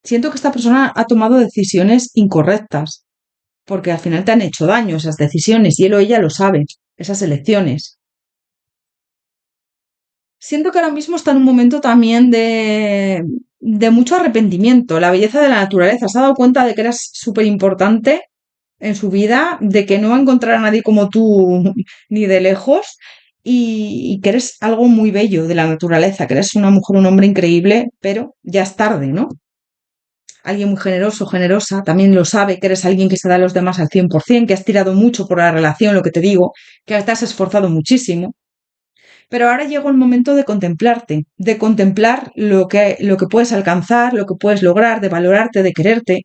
Siento que esta persona ha tomado decisiones incorrectas, porque al final te han hecho daño esas decisiones y él o ella lo sabe, esas elecciones. Siento que ahora mismo está en un momento también de mucho arrepentimiento, la belleza de la naturaleza. Se ha dado cuenta de que eras súper importante en su vida, de que no va a encontrar a nadie como tú ni de lejos y que eres algo muy bello de la naturaleza, que eres una mujer, un hombre increíble, pero ya es tarde, ¿no? Alguien muy generoso, generosa, también lo sabe, que eres alguien que se da a los demás al 100%, que has tirado mucho por la relación, lo que te digo, que te has esforzado muchísimo. Pero ahora llegó el momento de contemplarte, de contemplar lo que puedes alcanzar, lo que puedes lograr, de valorarte, de quererte.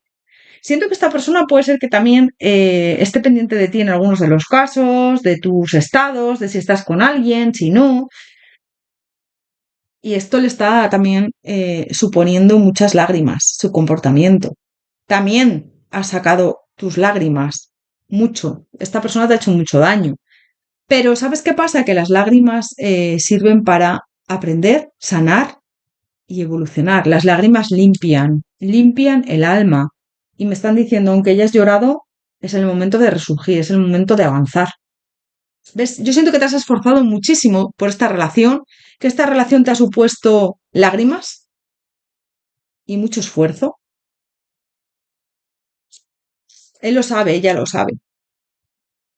Siento que esta persona puede ser que también esté pendiente de ti en algunos de los casos, de tus estados, de si estás con alguien, si no. Y esto le está también suponiendo muchas lágrimas, su comportamiento. También has sacado tus lágrimas, mucho. Esta persona te ha hecho mucho daño. Pero ¿sabes qué pasa? Que las lágrimas sirven para aprender, sanar y evolucionar. Las lágrimas limpian, limpian el alma. Y me están diciendo, aunque hayas llorado, es el momento de resurgir, es el momento de avanzar. ¿Ves? Yo siento que te has esforzado muchísimo por esta relación, que esta relación te ha supuesto lágrimas y mucho esfuerzo. Él lo sabe, ella lo sabe.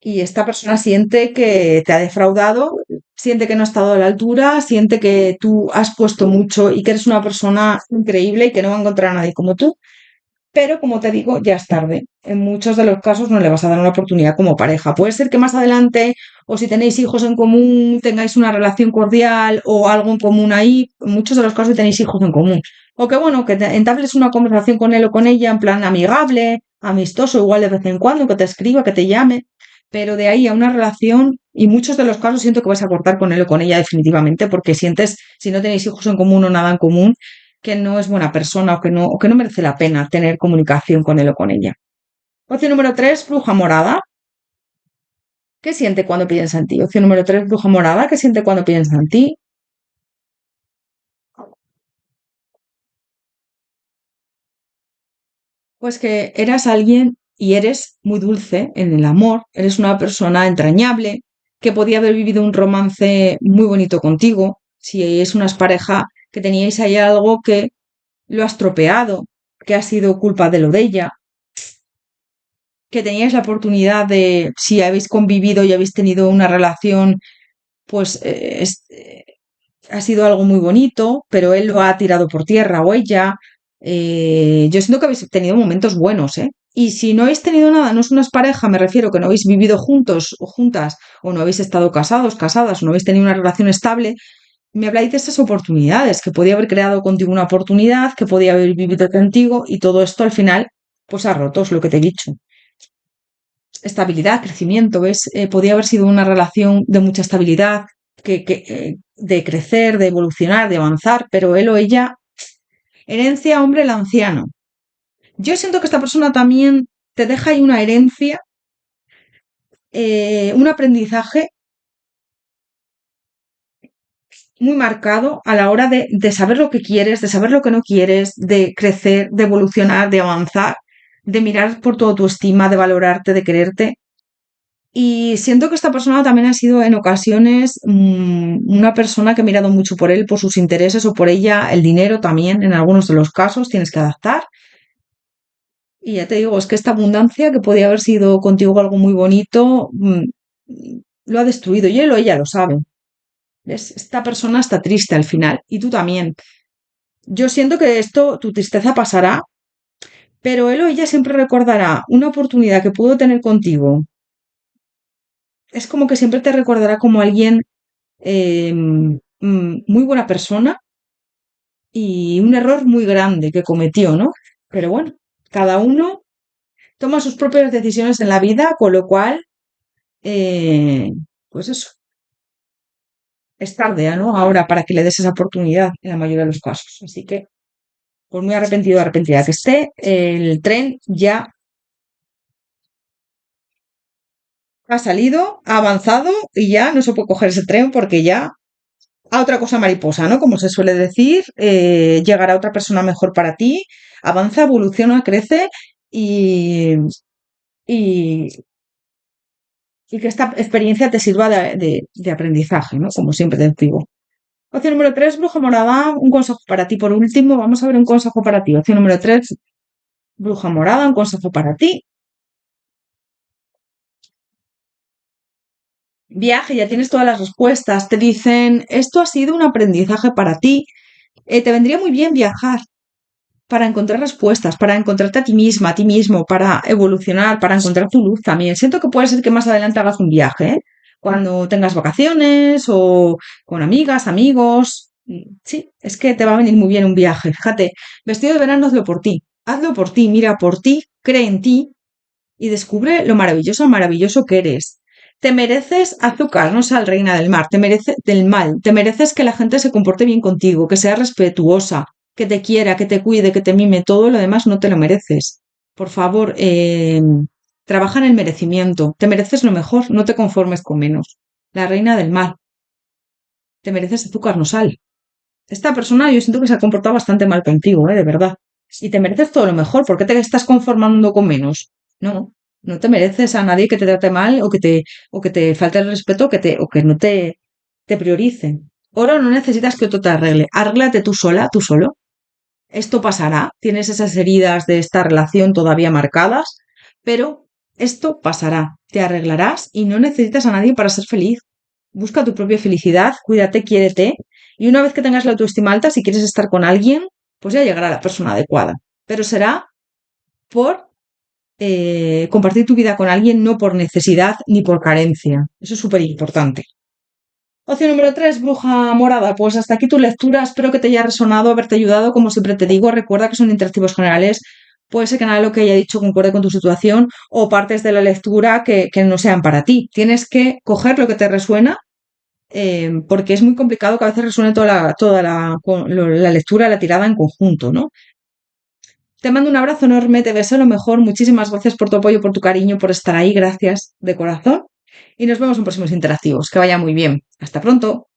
Y esta persona siente que te ha defraudado, siente que no ha estado a la altura, siente que tú has puesto mucho y que eres una persona increíble y que no va a encontrar a nadie como tú. Pero como te digo, ya es tarde. En muchos de los casos no le vas a dar una oportunidad como pareja. Puede ser que más adelante, o si tenéis hijos en común, tengáis una relación cordial o algo en común ahí. En muchos de los casos tenéis hijos en común. O que bueno, que entables una conversación con él o con ella en plan amigable, amistoso, igual de vez en cuando, que te escriba, que te llame. Pero de ahí a una relación, y muchos de los casos siento que vas a cortar con él o con ella definitivamente, porque sientes, si no tenéis hijos en común o nada en común, que no es buena persona o que no merece la pena tener comunicación con él o con ella. Opción número 3, bruja morada. ¿Qué siente cuando piensa en ti? Opción número 3, bruja morada. ¿Qué siente cuando piensa en ti? Pues que eras alguien y eres muy dulce en el amor. Eres una persona entrañable que podía haber vivido un romance muy bonito contigo. Si es una pareja que teníais ahí algo que lo has tropeado, que ha sido culpa de lo de ella, que teníais la oportunidad de, si habéis convivido y habéis tenido una relación, pues ha sido algo muy bonito, pero él lo ha tirado por tierra o ella. Yo siento que habéis tenido momentos buenos, ¿eh? Y si no habéis tenido nada, no es una pareja, me refiero que no habéis vivido juntos o juntas, o no habéis estado casados, casadas, o no habéis tenido una relación estable, me habláis de esas oportunidades, que podía haber creado contigo una oportunidad, que podía haber vivido contigo, y todo esto al final, pues ha roto, es lo que te he dicho. Estabilidad, crecimiento, ¿ves? Podía haber sido una relación de mucha estabilidad, de crecer, de evolucionar, de avanzar, pero él o ella, herencia, hombre, el anciano. Yo siento que esta persona también te deja ahí una herencia, un aprendizaje muy marcado a la hora de saber lo que quieres, de saber lo que no quieres, de crecer, de evolucionar, de avanzar, de mirar por tu autoestima, de valorarte, de quererte. Y siento que esta persona también ha sido en ocasiones una persona que ha mirado mucho por él, por sus intereses o por ella, el dinero también, en algunos de los casos tienes que adaptar. Y ya te digo, es que esta abundancia que podía haber sido contigo algo muy bonito, lo ha destruido y él o ella lo sabe. ¿Ves? Esta persona está triste al final y tú también. Yo siento que esto, tu tristeza pasará, pero él o ella siempre recordará una oportunidad que pudo tener contigo. Es como que siempre te recordará como alguien muy buena persona y un error muy grande que cometió, ¿no? Pero bueno, cada uno toma sus propias decisiones en la vida, con lo cual, eh, pues eso, es tarde, ¿no? Ahora para que le des esa oportunidad en la mayoría de los casos. Así que, por muy arrepentido o arrepentida que esté, el tren ya ha salido, ha avanzado y ya no se puede coger ese tren porque ya a otra cosa mariposa, ¿no? Como se suele decir, llegará otra persona mejor para ti, avanza, evoluciona, crece y, y, y que esta experiencia te sirva de aprendizaje, ¿no? Como siempre te digo. Opción número 3, bruja morada, un consejo para ti. Por último, vamos a ver un consejo para ti. Opción número 3, bruja morada, un consejo para ti. Viaje, ya tienes todas las respuestas. Te dicen, esto ha sido un aprendizaje para ti. Te vendría muy bien viajar para encontrar respuestas, para encontrarte a ti misma, a ti mismo, para evolucionar, para encontrar tu luz también. Siento que puede ser que más adelante hagas un viaje, ¿eh? Cuando tengas vacaciones o con amigas, amigos. Sí, es que te va a venir muy bien un viaje. Fíjate, vestido de verano, hazlo por ti, mira por ti, cree en ti y descubre lo maravilloso que eres. Te mereces azúcar, no sal reina del mar, te mereces del mal, te mereces que la gente se comporte bien contigo, que sea respetuosa, que te quiera, que te cuide, que te mime, todo lo demás no te lo mereces. Por favor, trabaja en el merecimiento, te mereces lo mejor, no te conformes con menos. La reina del mar, te mereces azúcar, no sal. Esta persona yo siento que se ha comportado bastante mal contigo, de verdad. Y te mereces todo lo mejor, ¿por qué te estás conformando con menos? No, no te mereces a nadie que te trate mal o que te falte el respeto o que no te priorice. Ahora no necesitas que otro te arregle. Arréglate tú sola, tú solo. Esto pasará. Tienes esas heridas de esta relación todavía marcadas, pero esto pasará. Te arreglarás y no necesitas a nadie para ser feliz. Busca tu propia felicidad, cuídate, quiérete. Y una vez que tengas la autoestima alta, si quieres estar con alguien, pues ya llegará la persona adecuada. Pero será por compartir tu vida con alguien, no por necesidad ni por carencia. Eso es súper importante. Opción número 3, bruja morada. Pues hasta aquí tu lectura. Espero que te haya resonado, haberte ayudado. Como siempre te digo, recuerda que son interactivos generales. Puede ser que nada de lo que haya dicho concuerde con tu situación o partes de la lectura que no sean para ti. Tienes que coger lo que te resuena, porque es muy complicado que a veces resuene la lectura, la tirada en conjunto, ¿no? Te mando un abrazo enorme, te deseo lo mejor. Muchísimas gracias por tu apoyo, por tu cariño, por estar ahí. Gracias de corazón. Y nos vemos en próximos interactivos. Que vaya muy bien. Hasta pronto.